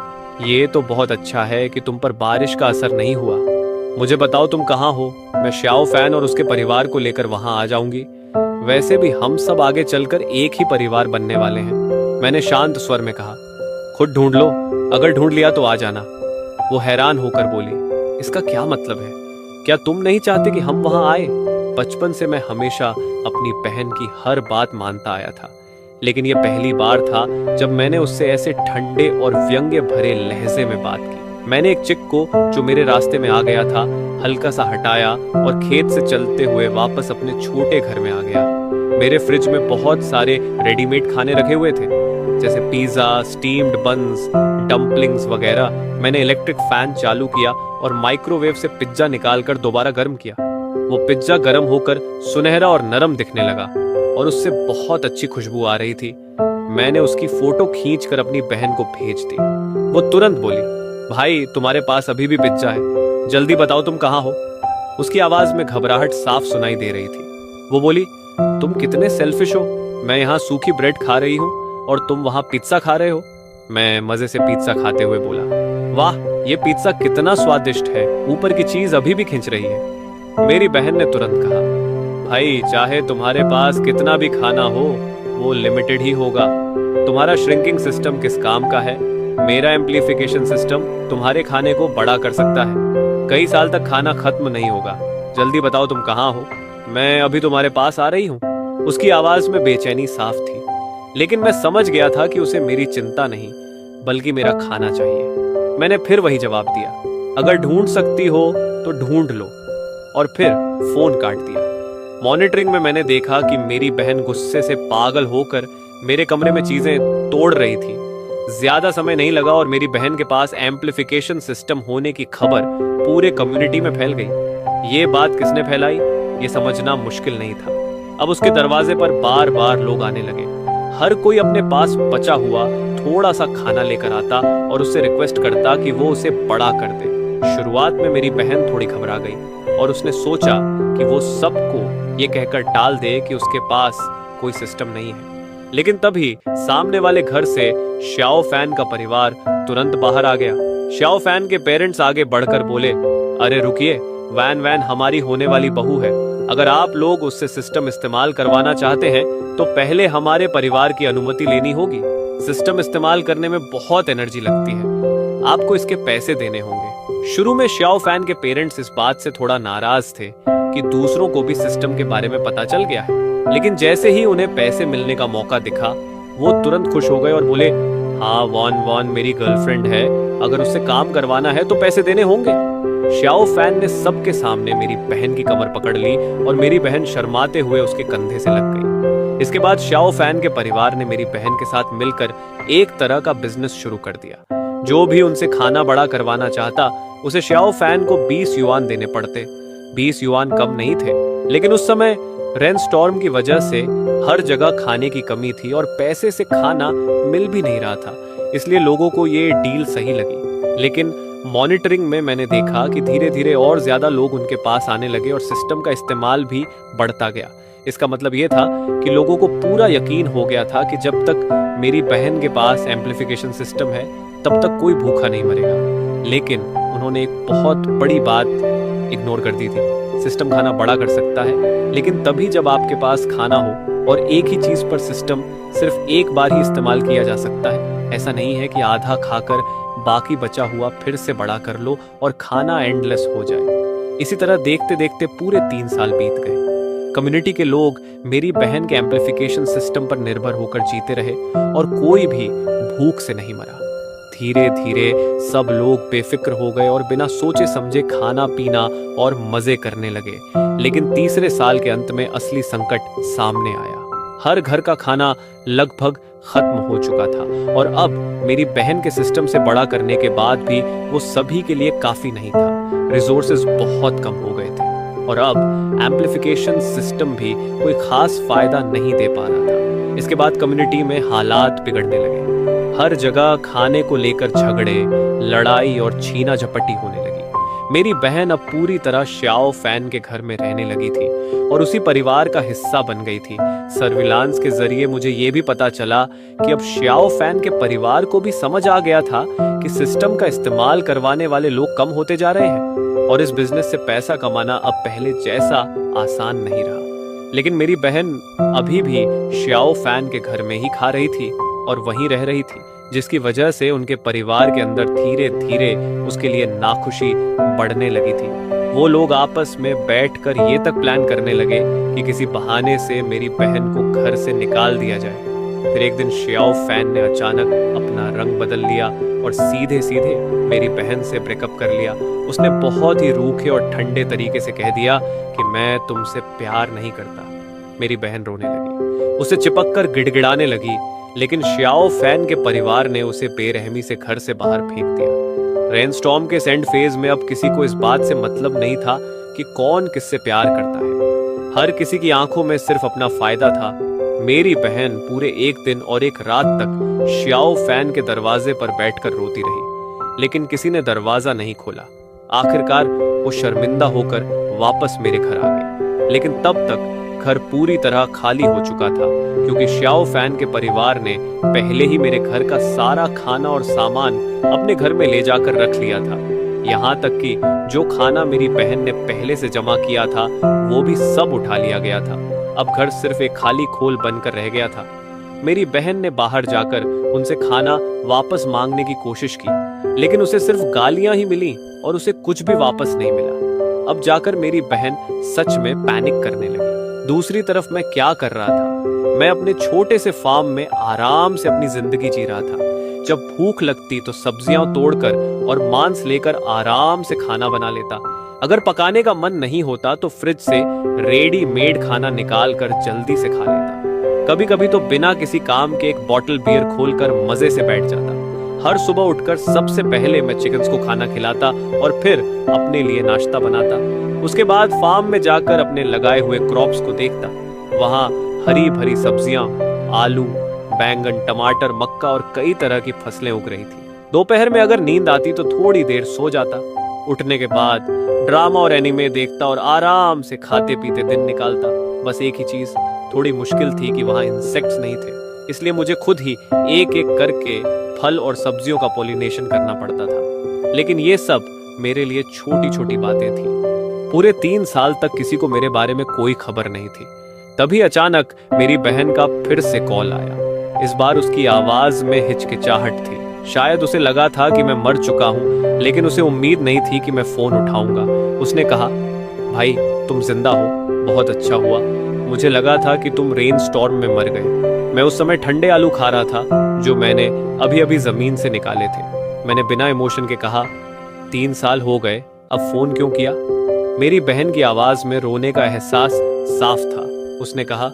ये तो बहुत अच्छा है कि तुम पर बारिश का असर नहीं हुआ। मुझे बताओ तुम कहाँ हो, मैं श्याओ फैन और उसके परिवार को लेकर वहां आ जाऊंगी। वैसे भी हम सब आगे चलकर एक ही परिवार बनने वाले हैं। मैंने शांत स्वर में कहा, खुद ढूंढ लो, अगर ढूंढ लिया तो आ जाना। वो हैरान होकर बोली, इसका क्या मतलब है? क्या तुम नहीं चाहते कि हम वहां आए? बचपन से मैं हमेशा अपनी बहन की हर बात मानता आया था, लेकिन यह पहली बार था जब मैंने उससे ऐसे ठंडे और व्यंग्य भरे लहजे में बात की। मैंने एक चिक को जो मेरे रास्ते में आ गया था हल्का सा हटाया और खेत से चलते हुए वापस अपने छोटे घर में आ गया। मेरे फ्रिज में बहुत सारे रेडीमेड खाने रखे हुए थे, जैसे पिज्जा, स्टीम्ड बन्स, डम्पलिंग्स वगैरह। मैंने इलेक्ट्रिक फैन चालू किया और माइक्रोवेव से पिज्जा निकालकर दोबारा गर्म किया। वो पिज्जा गर्म होकर सुनहरा और नरम दिखने लगा और उससे बहुत अच्छी खुशबू आ रही थी। मैंने उसकी फोटो खींचकर अपनी बहन को भेज दी। वो तुरंत बोली, भाई तुम्हारे पास अभी भी पिज्जा है, जल्दी बताओ तुम कहाँ हो। उसकी आवाज में घबराहट साफ सुनाई दे रही थी। वो बोली, तुम कितने सेल्फिश हो, मैं यहाँ सूखी ब्रेड खा रही हूँ और तुम वहां पिज्जा खा रहे हो। मैं मजे से पिज्जा खाते हुए बोला, वाह ये पिज्जा कितना स्वादिष्ट है, ऊपर की चीज अभी भी खिंच रही है। मेरी बहन ने तुरंत कहा, भाई चाहे तुम्हारे पास कितना भी खाना हो, वो लिमिटेड ही होगा। तुम्हारा श्रिंकिंग सिस्टम किस काम का है? मेरा एम्प्लीफिकेशन सिस्टम तुम्हारे खाने को बड़ा कर सकता है। कई साल तक खाना खत्म नहीं होगा। जल्दी बताओ तुम कहाँ हो, मैं अभी तुम्हारे पास आ रही हूँ। उसकी आवाज में बेचैनी साफ थी, लेकिन मैं समझ गया था कि उसे मेरी चिंता नहीं बल्कि मेरा खाना चाहिए। मैंने फिर वही जवाब दिया, अगर ढूंढ सकती हो तो ढूंढ लो, और फिर फोन काट दिया। मॉनिटरिंग में मैंने देखा कि मेरी बहन गुस्से से पागल होकर मेरे कमरे में चीजें तोड़ रही थी। ज्यादा समय नहीं लगा और मेरी बहन के पास एम्प्लीफिकेशन सिस्टम होने की खबर पूरे कम्युनिटी में फैल गई। ये बात किसने फैलाई, ये समझना मुश्किल नहीं था। अब उसके दरवाजे पर बार बार लोग आने लगे। हर कोई अपने पास बचा हुआ थोड़ा सा खाना लेकर आता और उससे रिक्वेस्ट करता कि वो उसे बड़ा कर दे। शुरुआत में मेरी बहन थोड़ी घबरा गई और उसने सोचा कि वो सबको ये कहकर टाल दे कि उसके पास कोई सिस्टम नहीं है। लेकिन तभी सामने वाले घर से श्याओ फैन का परिवार तुरंत बाहर आ गया। श्याओ फैन के पेरेंट्स आगे बढ़कर बोले, अरे रुकिए, वैन वैन हमारी होने वाली बहू है। अगर आप लोग उससे सिस्टम इस्तेमाल करवाना चाहते हैं तो पहले हमारे परिवार की अनुमति लेनी होगी। सिस्टम इस्तेमाल करने में बहुत एनर्जी लगती है, आपको इसके पैसे देने होंगे। शुरू में श्याओ फैन के पेरेंट्स इस बात से थोड़ा नाराज थे कि दूसरों को भी सिस्टम के बारे में पता चल गया है, लेकिन जैसे ही उन्हें पैसे मिलने का मौका दिखा वो तुरंत खुश हो गए और बोले, हाँ वॉन वॉन मेरी गर्लफ्रेंड है, अगर उससे काम करवाना है तो पैसे देने होंगे। श्याओ फैन ने सबके सामने मेरी बहन की कमर पकड़ ली और मेरी बहन शर्माते हुए उसके कंधे से लग गई। इसके बाद श्याओ फैन के परिवार ने मेरी बहन के साथ मिलकर एक तरह का बिजनेस शुरू कर दिया। जो भी उनसे खाना बड़ा करवाना चाहता उसे श्याओ फैन को 20 युआन देने पड़ते। 20 युआन कम नहीं थे, लेकिन उस समय रेनस्टॉर्म की वजह से हर जगह खाने की कमी थी और पैसे से खाना मिल भी नहीं रहा था, इसलिए लोगों को ये डील सही लगी। लेकिन मॉनिटरिंग में मैंने देखा कि धीरे धीरे और ज़्यादा लोग उनके पास आने लगे और सिस्टम का इस्तेमाल भी बढ़ता गया। इसका मतलब ये था कि लोगों को पूरा यकीन हो गया था कि जब तक मेरी बहन के पास एम्प्लीफिकेशन सिस्टम है तब तक कोई भूखा नहीं मरेगा। लेकिन उन्होंने एक बहुत बड़ी बात इग्नोर कर दी थी। सिस्टम खाना बड़ा कर सकता है, लेकिन तभी जब आपके पास खाना हो और एक ही चीज़ पर सिस्टम सिर्फ एक बार ही इस्तेमाल किया जा सकता है। ऐसा नहीं है कि आधा खाकर बाकी बचा हुआ फिर से बड़ा कर लो और खाना एंडलेस हो जाए। इसी तरह देखते देखते पूरे 3 साल बीत गए। कम्युनिटी के लोग मेरी बहन के एम्प्लीफिकेशन सिस्टम पर निर्भर होकर जीते रहे और कोई भी भूख से नहीं मरा। धीरे धीरे सब लोग बेफिक्र हो गए और बिना सोचे समझे खाना पीना और मजे करने लगे। लेकिन तीसरे साल के अंत में असली संकट सामने आया। हर घर का खाना लगभग खत्म हो चुका था और अब मेरी बहन के सिस्टम से बड़ा करने के बाद भी वो सभी के लिए काफी नहीं था। रिसोर्सेज बहुत कम हो गए थे और अब एम्प्लीफिकेशन सिस्टम भी कोई खास फायदा नहीं दे पा रहा था। इसके बाद कम्युनिटी में हालात बिगड़ने लगे। हर जगह खाने को लेकर झगड़े, लड़ाई और छीना झपटी होने लगी। मेरी बहन अब पूरी तरह श्याओ फैन के घर में रहने लगी थी और उसी परिवार का हिस्सा बन गई थी। सर्विलांस के जरिए मुझे ये भी पता चला कि अब श्याओ फैन के परिवार को भी समझ आ गया था कि सिस्टम का इस्तेमाल करवाने वाले लोग कम होते जा रहे हैं और इस बिजनेस से पैसा कमाना अब पहले जैसा आसान नहीं रहा। लेकिन मेरी बहन अभी भी श्याओ फैन के घर में ही खा रही थी और वहीं रह रही थी, जिसकी वजह से उनके परिवार के अंदर धीरे धीरे उसके लिए नाखुशी बढ़ने लगी थी। वो लोग आपस में बैठकर ये तक प्लान करने लगे कि किसी बहाने से मेरी बहन को घर से निकाल दिया जाए। फिर एक दिन श्याओ फैन ने अचानक अपना रंग बदल लिया और सीधे सीधे मेरी बहन से ब्रेकअप कर लिया। उसने बहुत ही रूखे और ठंडे तरीके से कह दिया कि मैं तुमसे प्यार नहीं करता। मेरी बहन रोने लगी, उसे चिपक कर गिड़गिड़ाने लगी, लेकिन श्याओ फैन के परिवार ने उसे बेरहमी से घर से बाहर फेंक दिया। रेनस्टॉर्म के एंड फेज में अब किसी को इस बात से मतलब नहीं था कि कौन किससे प्यार करता है। हर किसी की आंखों में सिर्फ अपना फायदा था। मेरी बहन पूरे एक दिन और एक रात तक श्याओ फैन के दरवाजे पर बैठकर रोती रही, लेकिन किसी ने दरवाजा नहीं खोला। आखिरकार वो शर्मिंदा होकर वापस मेरे घर आ गई, लेकिन तब तक घर पूरी तरह खाली हो चुका था क्योंकि श्याओ फैन के परिवार ने पहले ही मेरे घर का सारा खाना और सामान अपने घर में ले जाकर रख लिया था। यहाँ तक कि जो खाना मेरी बहन ने पहले से जमा किया था वो भी सब उठा लिया गया था। अब घर सिर्फ एक खाली खोल बनकर रह गया था। मेरी बहन ने बाहर जाकर उनसे खाना वापस मांगने की कोशिश की, लेकिन उसे सिर्फ गालियां ही मिली और उसे कुछ भी वापस नहीं मिला। अब जाकर मेरी बहन सच में पैनिक करने लगी। दूसरी तरफ मैं क्या कर रहा था? मैं अपने छोटे से फार्म में आराम से अपनी जिंदगी जी रहा था। जब भूख लगती तो सब्जियां तोड़कर और मांस लेकर आराम से खाना बना लेता। अगर पकाने का मन नहीं होता तो फ्रिज से रेडीमेड खाना निकाल कर जल्दी से खा लेता। कभी कभी तो बिना किसी काम के एक बॉटल बियर खोलकर मजे से बैठ जाता। हर सुबह उठकर सबसे पहले मैं चिकन्स को खाना खिलाता और फिर अपने लिए नाश्ता बनाता। उसके बाद फार्म में जाकर अपने लगाए हुए क्रॉप्स को देखता। वहां हरी भरी सब्जियां, आलू, बैंगन, टमाटर, मक्का और कई तरह की फसलें उग रही थी। दोपहर में अगर नींद आती तो थोड़ी देर सो जाता। उठने के बाद ड्रामा और एनिमे देखता और आराम से खाते पीते दिन निकालता। बस एक ही चीज थोड़ी मुश्किल थी कि वहां इंसेक्ट्स नहीं थे, इसलिए मुझे खुद ही एक एक करके फल और सब्जियों का पॉलिनेशन करना पड़ता था। लेकिन ये सब मेरे लिए छोटी छोटी बातें थी। पूरे 3 साल तक किसी को मेरे बारे में कोई खबर नहीं थी। तभी अचानक मेरी बहन का फिर से कॉल आया। इस बार उसकी आवाज में हिचकिचाहट थी। शायद उसे लगा था कि मैं मर चुका हूं, लेकिन उसे उम्मीद नहीं थी कि मैं फोन उठाऊंगा। उसने कहा, भाई तुम जिंदा हो, बहुत अच्छा हुआ। मुझे लगा था कि तुम रेन स्टॉर्म में मर गए। मैं उस समय ठंडे आलू खा रहा था जो मैंने अभी अभी जमीन से निकाले थे। मैंने बिना इमोशन के कहा, 3 साल हो गए, अब फोन क्यों किया? मेरी बहन की आवाज में रोने का एहसास साफ था। उसने कहा,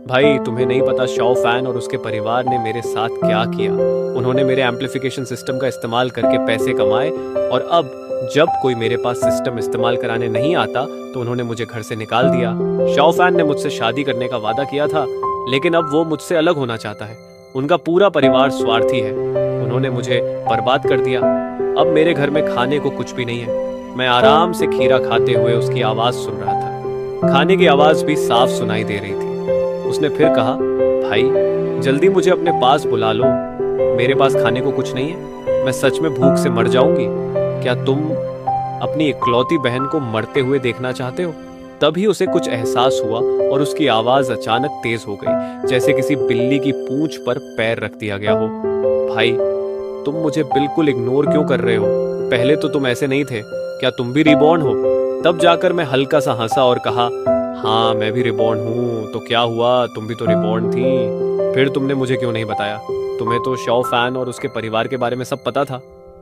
भाई तुम्हें नहीं पता श्याओ फैन और उसके परिवार ने मेरे साथ क्या किया। उन्होंने मेरे एम्प्लीफिकेशन सिस्टम का इस्तेमाल करके पैसे कमाए और अब जब कोई मेरे पास सिस्टम इस्तेमाल कराने नहीं आता तो उन्होंने मुझे घर से निकाल दिया। शाओ फैन ने मुझसे शादी करने का वादा किया था, लेकिन अब वो मुझसे अलग होना चाहता है। उनका पूरा परिवार स्वार्थी है, उन्होंने मुझे बर्बाद कर दिया। अब मेरे घर में खाने को कुछ भी नहीं है। मैं आराम से खीरा खाते हुए उसकी आवाज सुन रहा था। खाने की आवाज भी साफ सुनाई दे रही थी। उसने फिर कहा, भाई जल्दी मुझे अपने पास बुला लो, मेरे पास खाने को कुछ नहीं है, मैं सच में भूख से मर जाऊंगी। क्या तुम अपनी इकलौती बहन को मरते हुए देखना चाहते हो? तभी उसे कुछ एहसास हुआ और उसकी आवाज अचानक तेज हो गई, जैसे किसी बिल्ली की पूंछ पर पैर रख दिया गया हो। भाई तुम मुझे बिल्कुल इग्नोर क्यों कर रहे हो? पहले तो तुम ऐसे नहीं थे, क्या तुम भी रिबॉर्न हो? तब जाकर मैं हल्का सा हंसा और कहा, हाँ मैं भी रिबॉर्न हूँ। तो क्या हुआ, तुम भी तो रिबॉर्न थी। फिर तुमने मुझे क्यों नहीं बताया? तुम्हें तो शाओ फैन और उसके परिवार के बारे में सब पता था।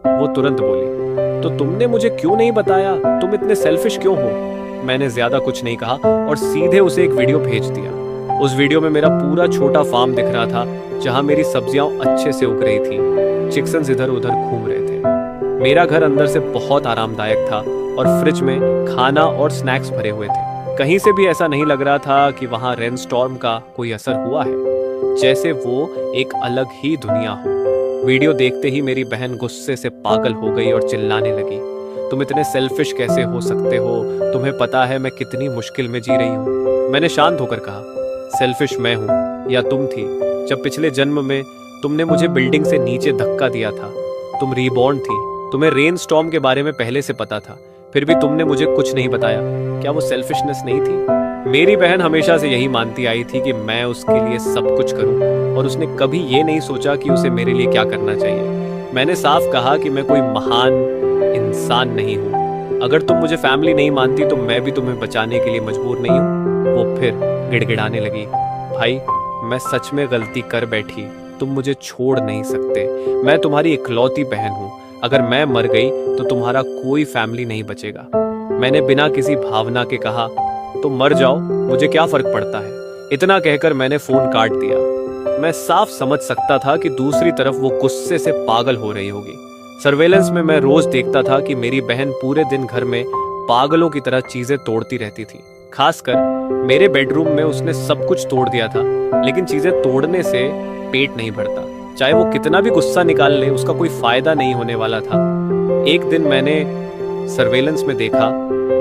वो तुरंत बोली, तो तुमने मुझे क्यों नहीं बताया? तुम इतने सेल्फिश क्यों हो? मैंने ज्यादा कुछ नहीं कहा और सीधे उसे एक वीडियो भेज दिया। उस वीडियो में मेरा पूरा छोटा फार्म दिख रहा था, जहां मेरी सब्जियां अच्छे से उग रही थी। चिकन्स इधर उधर घूम रहे थे। मेरा घर अंदर से बहुत आरामदायक था और फ्रिज में खाना और स्नैक्स भरे हुए थे। कहीं से भी ऐसा नहीं लग रहा था कि वहां रेनस्टॉर्म का कोई असर हुआ है, जैसे वो एक अलग ही दुनिया हो। वीडियो देखते ही मेरी बहन गुस्से से पागल हो गई और चिल्लाने लगी, तुम इतने सेल्फिश कैसे हो सकते हो? तुम्हें पता है मैं कितनी मुश्किल में जी रही हूँ। मैंने शांत होकर कहा, सेल्फिश मैं हूँ या तुम थी? जब पिछले जन्म में तुमने मुझे बिल्डिंग से नीचे धक्का दिया था, तुम रीबॉर्न थी, तुम्हें रेन स्टॉर्म के बारे में पहले से पता था, फिर भी तुमने मुझे कुछ नहीं बताया। क्या वो सेल्फिशनेस नहीं थी? मेरी बहन हमेशा से यही मानती आई थी कि मैं उसके लिए सब कुछ करूं, और उसने कभी ये नहीं सोचा कि उसे मेरे लिए क्या करना चाहिए। मैंने साफ कहा कि मैं कोई महान इंसान नहीं हूँ। अगर तुम मुझे फैमिली नहीं मानती तो मैं भी तुम्हें बचाने के लिए मजबूर नहीं हूँ। वो फिर गिड़गिड़ाने लगी, भाई मैं सच में गलती कर बैठी, तुम मुझे छोड़ नहीं सकते। मैं तुम्हारी इकलौती बहन हूँ, अगर मैं मर गई तो तुम्हारा कोई फैमिली नहीं बचेगा। मैंने बिना किसी भावना के कहा, तो मर जाओ, मुझे क्या फर्क पड़ता है। इतना कहकर मैंने फोन काट दिया। मैं साफ समझ सकता था कि दूसरी तरफ वो गुस्से से पागल हो रही होगी। सर्वेलेंस में मैं रोज देखता था कि मेरी बहन पूरे दिन घर में पागलों की तरह चीजें तोड़ती रहती थी। खासकर मेरे बेडरूम में उसने सब कुछ तोड़ दिया था, लेकिन चीजें तोड़ने से पेट नहीं भरता। चाहे वो कितना भी गुस्सा निकाल ले, उसका कोई फायदा नहीं होने वाला था। एक दिन मैंने सर्वेलेंस में देखा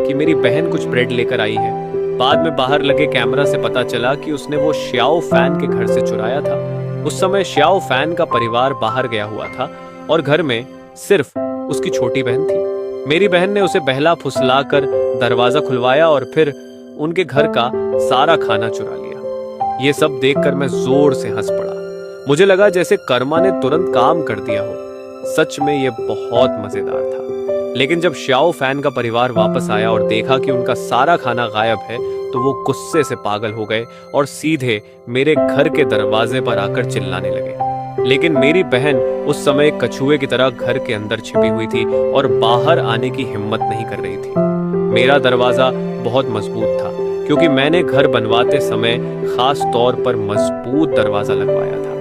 कि मेरी बहन कुछ ब्रेड लेकर आई है। बाद में बाहर लगे कैमरा से पता चला कि उसने वो श्याओ फैन के घर से चुराया था। उस समय श्याओ फैन का परिवार बाहर गया हुआ था और घर में सिर्फ उसकी छोटी बहन थी। मेरी बहन ने उसे बहला फुसला कर दरवाजा खुलवाया और फिर उनके घर का सारा खाना चुरा लिया। ये सब देखकर मैं जोर से हंस पड़ा। मुझे लगा जैसे कर्मा ने तुरंत काम कर दिया हो। सच में ये बहुत मजेदार था। लेकिन जब श्याओ फैन का परिवार वापस आया और देखा कि उनका सारा खाना गायब है, तो वो गुस्से से पागल हो गए और सीधे मेरे घर के दरवाजे पर आकर चिल्लाने लगे। लेकिन मेरी बहन उस समय कछुए की तरह घर के अंदर छिपी हुई थी और बाहर आने की हिम्मत नहीं कर रही थी। मेरा दरवाजा बहुत मजबूत था, क्योंकि मैंने घर बनवाते समय खास तौर पर मजबूत दरवाजा लगवाया था।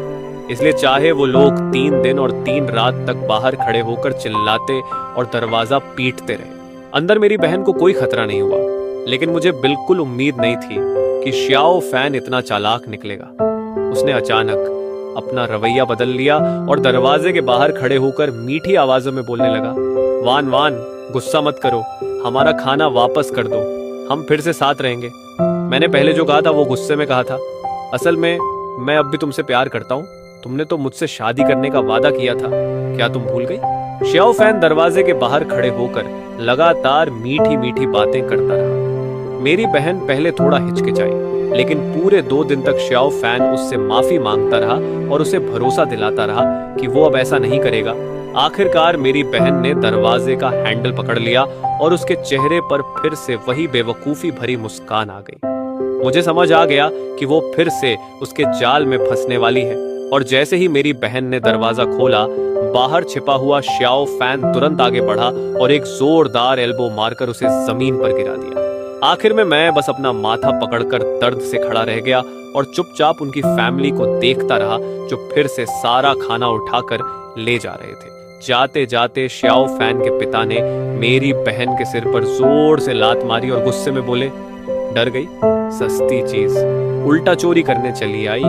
इसलिए चाहे वो लोग 3 दिन और 3 रात तक बाहर खड़े होकर चिल्लाते और दरवाजा पीटते रहे, अंदर मेरी बहन को कोई खतरा नहीं हुआ। लेकिन मुझे बिल्कुल उम्मीद नहीं थी कि श्याओ फैन इतना चालाक निकलेगा। उसने अचानक अपना रवैया बदल लिया और दरवाजे के बाहर खड़े होकर मीठी आवाजों में बोलने लगा, वान वान गुस्सा मत करो, हमारा खाना वापस कर दो, हम फिर से साथ रहेंगे। मैंने पहले जो कहा था वो गुस्से में कहा था। असल में मैं अब भी तुमसे प्यार करता हूँ। तुमने तो मुझसे शादी करने का वादा किया था, क्या तुम भूल गई? श्याओ फैन दरवाजे के बाहर खड़े होकर लगातार मीठी मीठी बातें करता रहा। मेरी बहन पहले थोड़ा हिचकिचाई, लेकिन पूरे 2 दिन तक श्याओ फैन उससे माफी मांगता रहा और उसे भरोसा दिलाता रहा कि वो अब ऐसा नहीं करेगा। आखिरकार मेरी बहन ने दरवाजे का हैंडल पकड़ लिया और उसके चेहरे पर फिर से वही बेवकूफी भरी मुस्कान आ गई। मुझे समझ आ गया कि वो फिर से उसके जाल में फंसने वाली है। और जैसे ही मेरी बहन ने दरवाजा खोला, बाहर छिपा हुआ श्याओ फैन तुरंत आगे बढ़ा और एक जोरदार एल्बो मारकर उसे जमीन पर गिरा दिया। आखिर में मैं बस अपना माथा पकड़कर दर्द से खड़ा रह गया और चुपचाप उनकी फैमिली को देखता रहा, जो फिर से सारा खाना उठाकर ले जा रहे थे। जाते जाते श्याओ फैन के पिता ने मेरी बहन के सिर पर जोर से लात मारी और गुस्से में बोले, डर गई सस्ती चीज, उल्टा चोरी करने चली आई।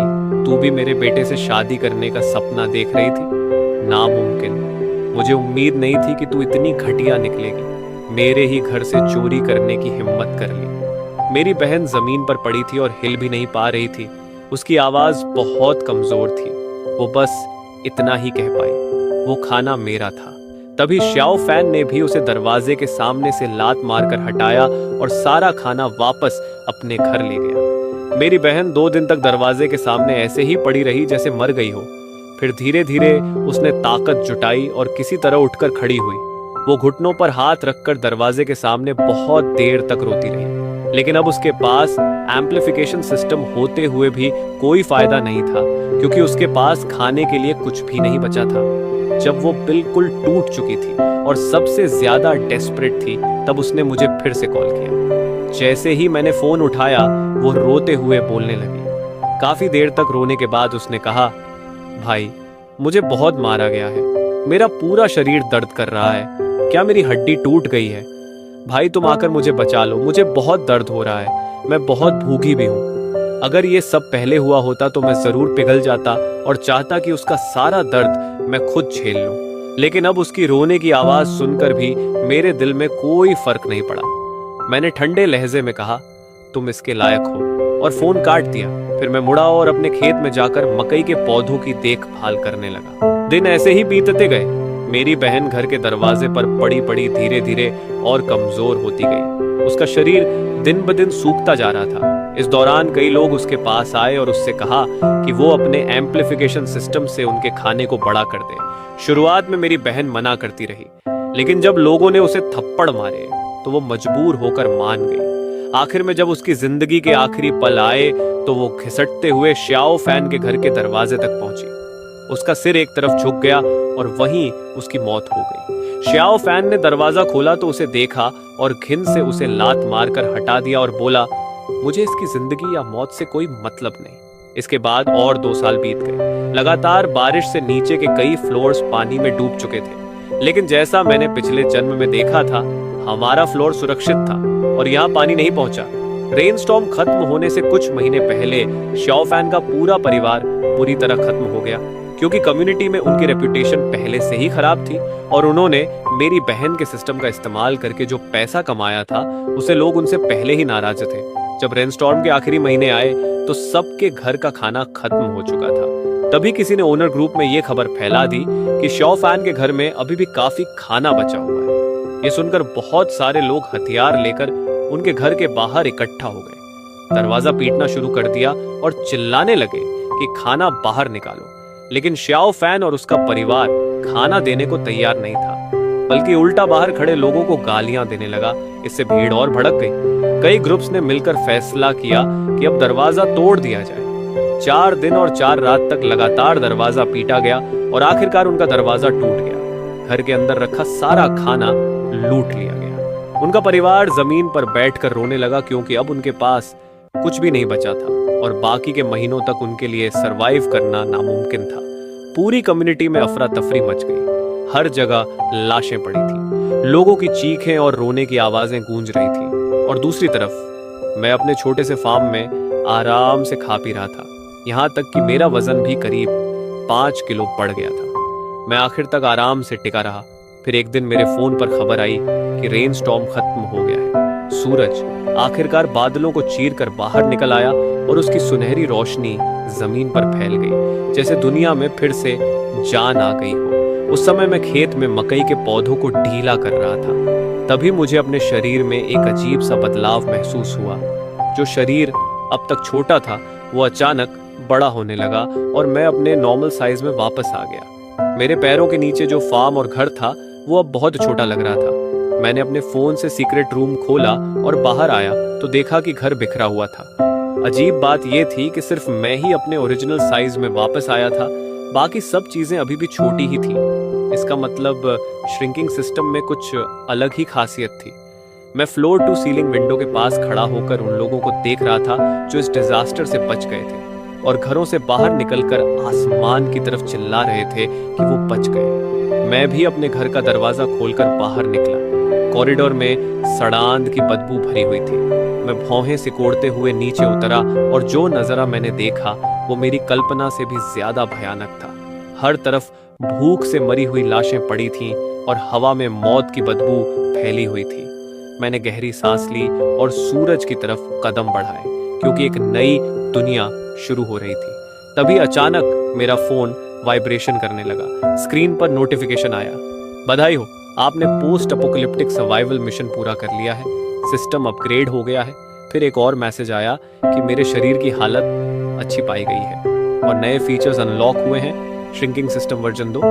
तू भी मेरे बेटे से शादी करने का सपना देख रही थी? नामुमकिन। मुझे उम्मीद नहीं थी कि तू इतनी घटिया निकलेगी। मेरे ही घर से चोरी करने की हिम्मत कर ली। मेरी बहन जमीन पर पड़ी थी और हिल भी नहीं पा रही थी। उसकी आवाज बहुत कमजोर थी। वो बस इतना ही कह पाई, वो खाना मेरा था। तभी श्याओ फैन ने भी उसे दरवाजे के सामने से लात मारकर हटाया और सारा खाना वापस अपने घर ले गया। मेरी बहन 2 दिन तक दरवाजे के सामने ऐसे ही पड़ी रही जैसे मर गई हो। फिर धीरे धीरे उसने ताकत जुटाई और किसी तरह उठकर खड़ी हुई। वो घुटनों पर हाथ रखकर दरवाजे के सामने बहुत देर तक रोती रही, लेकिन अब उसके पास एम्प्लीफिकेशन सिस्टम होते हुए भी कोई फायदा नहीं था, क्योंकि उसके पास खाने के लिए कुछ भी नहीं बचा था। जब वो बिल्कुल टूट चुकी थी और सबसे ज्यादा डेस्परेट थी, तब उसने मुझे फिर से कॉल किया। जैसे ही मैंने फोन उठाया, वो रोते हुए बोलने लगी। काफी देर तक रोने के बाद उसने कहा, भाई मुझे बहुत मारा गया है, मेरा पूरा शरीर दर्द कर रहा है, क्या मेरी हड्डी टूट गई है? भाई तुम आकर मुझे बचा लो, मुझे बहुत दर्द हो रहा है, मैं बहुत भूखी भी हूँ। अगर ये सब पहले हुआ होता तो मैं जरूर पिघल जाता और चाहता कि उसका सारा दर्द मैं खुद झेल लूं। लेकिन अब उसकी रोने की आवाज सुनकर भी मेरे दिल में कोई फर्क नहीं पड़ा। मैंने ठंडे लहजे में कहा, तुम इसके लायक हो, और फोन काट दिया। फिर मैं मुड़ा और अपने खेत में जाकर मकई के पौधों की देखभाल करने लगा। दिन ऐसे ही बीतते गए। मेरी बहन घर के दरवाजे पर पड़ी पड़ी धीरे धीरे और कमजोर होती गई। उसका शरीर दिन ब दिन सूखता जा रहा था। इस दौरान कई लोग उसके पास आए और उससे कहा कि वो अपने एम्प्लीफिकेशन सिस्टम से उनके खाने को बड़ा कर दे। शुरुआत में मेरी बहन मना करती रही, लेकिन जब लोगों ने उसे थप्पड़ मारे तो वो मजबूर होकर मान गई। आखिर में जब उसकी जिंदगी के आखिरी पल आए तो वो घिसटते हुए श्याओ फैन के घर के दरवाजे तक पहुंची। उसका सिर एक तरफ झुक गया और वहीं उसकी मौत हो गई। श्याओ फैन ने दरवाजा खोला तो उसे देखा और घिन से उसे लात मारकर हटा दिया और बोला, मुझे इसकी जिंदगी या मौत से कोई मतलब नहीं। इसके बाद और 2 साल बीत गए। लगातार बारिश से नीचे के कई फ्लोर्स पानी में डूब चुके थे, लेकिन जैसा मैंने पिछले जन्म में देखा था, हमारा फ्लोर सुरक्षित था और यहाँ पानी नहीं पहुंचा। रेनस्टॉर्म खत्म होने से कुछ महीने पहले श्याओ फैन का पूरा परिवार पूरी तरह खत्म हो गया, क्योंकि कम्युनिटी में उनकी रेपुटेशन पहले से ही खराब थी और उन्होंने मेरी बहन के सिस्टम का इस्तेमाल करके जो पैसा कमाया था, उसे लोग उनसे पहले ही नाराज थे। जब रेनस्टॉर्म के आखिरी महीने आए तो सबके घर का खाना खत्म हो चुका था। तभी किसी ने ओनर ग्रुप में यह खबर फैला दी कि श्याओ फैन के घर में अभी भी काफी खाना बचा हुआ है। ये सुनकर बहुत सारे लोग हथियार लेकर उनके घर के बाहर इकट्ठा हो गए। दरवाजा पीटना शुरू कर दिया और चिल्लाने लगे कि खाना बाहर निकालो। लेकिन श्याओ फैन और उसका परिवार खाना देने को तैयार नहीं था, बल्कि उल्टा बाहर खड़े लोगों को गालियां देने लगा। इससे भीड़ और भड़क गई। कई ग्रुप्स ने मिलकर फैसला किया कि अब दरवाजा तोड़ दिया जाए। 4 दिन और 4 रात तक लगातार दरवाजा पीटा गया और आखिरकार उनका दरवाजा टूट गया। घर के अंदर रखा सारा खाना लूट लिया गया। उनका परिवार जमीन पर बैठकर रोने लगा, क्योंकि अब उनके पास कुछ भी नहीं बचा था और बाकी के महीनों तक उनके लिए सरवाइव करना नामुमकिन था। पूरी कम्युनिटी में अफरा तफरी मच गई। हर जगह लाशें पड़ी थी, लोगों की चीखें और रोने की आवाजें गूंज रही थी। और दूसरी तरफ मैं अपने छोटे से फार्म में आराम से खा पी रहा था, यहाँ तक कि मेरा वजन भी करीब 5 किलो बढ़ गया था। मैं आखिर तक आराम से टिका रहा। फिर एक दिन मेरे फोन पर खबर आई कि रेनस्टॉर्म खत्म हो गया है। सूरज आखिरकार बादलों को चीर कर बाहर निकल आया और उसकी सुनहरी रोशनी जमीन पर फैल गई, जैसे दुनिया में फिर से जान आ गई हो। उस समय मैं खेत में मकई के पौधों को ढीला कर रहा था। तभी मुझे अपने शरीर में एक अजीब सा बदलाव महसूस हुआ। जो शरीर अब तक छोटा था, वो अचानक बड़ा होने लगा और मैं अपने नॉर्मल साइज में वापस आ गया। मेरे पैरों के नीचे जो फार्म और घर था, वो अब बहुत छोटा लग रहा था। मैंने अपने फोन से सीक्रेट रूम खोला और बाहर आया तो देखा कि घर बिखरा हुआ था। अजीब बात यह थी कि सिर्फ मैं ही अपने ओरिजिनल साइज में वापस आया था, बाकी सब चीजें अभी भी छोटी ही थी। इसका मतलब श्रिंकिंग सिस्टम में कुछ अलग ही खासियत थी। मैं फ्लोर टू सीलिंग विंडो के पास खड़ा होकर उन लोगों को देख रहा था जो इस डिजास्टर से बच गए थे और घरों से बाहर निकलकर आसमान की तरफ चिल्ला रहे थे कि वो बच गए। मैं भी अपने घर का दरवाजा खोलकर बाहर निकला। कॉरिडोर में सड़ांध की बदबू भरी हुई थी। मैं भौहें सिकोड़ते हुए नीचे उतरा और जो नजारा मैंने देखा वो मेरी कल्पना से भी ज्यादा भयानक था। हर तरफ भूख से मरी हुई लाशें पड़ी थीं और हवा में मौत की बदबू फैली हुई थी। मैंने गहरी सांस ली और सूरज की तरफ कदम बढ़ाए, क्योंकि एक नई दुनिया शुरू हो रही थी। तभी अचानक मेरा फोन वाइब्रेशन करने लगा। स्क्रीन पर नोटिफिकेशन आया, बधाई हो, आपने पोस्ट अपोकलिप्टिक सर्वाइवल मिशन पूरा कर लिया है, सिस्टम अपग्रेड हो गया है। फिर एक और मैसेज आया कि मेरे शरीर की हालत अच्छी पाई गई है और नए फीचर्स अनलॉक हुए हैं, श्रिंकिंग सिस्टम वर्जन 2।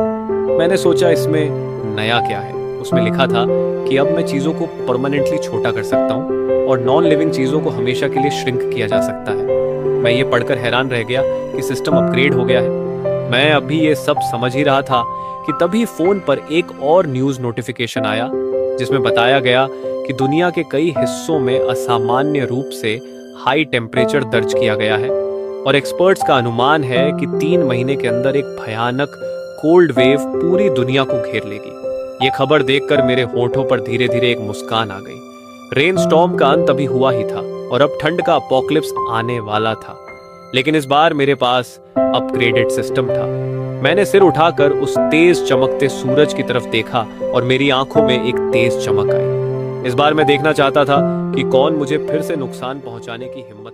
मैंने सोचा इसमें नया क्या है। उसमें लिखा था कि अब मैं चीज़ों को परमानेंटली छोटा कर सकता हूँ और नॉन लिविंग चीज़ों को हमेशा के लिए श्रिंक किया जा सकता है। मैं ये पढ़कर हैरान रह गया कि सिस्टम अपग्रेड हो गया है। मैं अभी ये सब समझ ही रहा था कि तभी फोन पर एक और न्यूज़ नोटिफिकेशन आया, जिसमें बताया गया कि दुनिया के कई हिस्सों में असामान्य रूप से हाई टेम्परेचर दर्ज किया गया है और एक्सपर्ट्स का अनुमान है कि 3 महीने के अंदर एक भयानक कोल्ड वेव पूरी दुनिया को घेर लेगी। ये खबर देखकर मेरे होठों पर धीरे धीरे एक मुस्कान आ गई। रेन स्टॉर्म का अंत अभी हुआ ही था और अब ठंड का अपोकलिप्स आने वाला था, लेकिन इस बार मेरे पास अपग्रेडेड सिस्टम था। मैंने सिर उठाकर उस तेज चमकते सूरज की तरफ देखा और मेरी आंखों में एक तेज चमक आई। इस बार मैं देखना चाहता था कि कौन मुझे फिर से नुकसान पहुंचाने की हिम्मत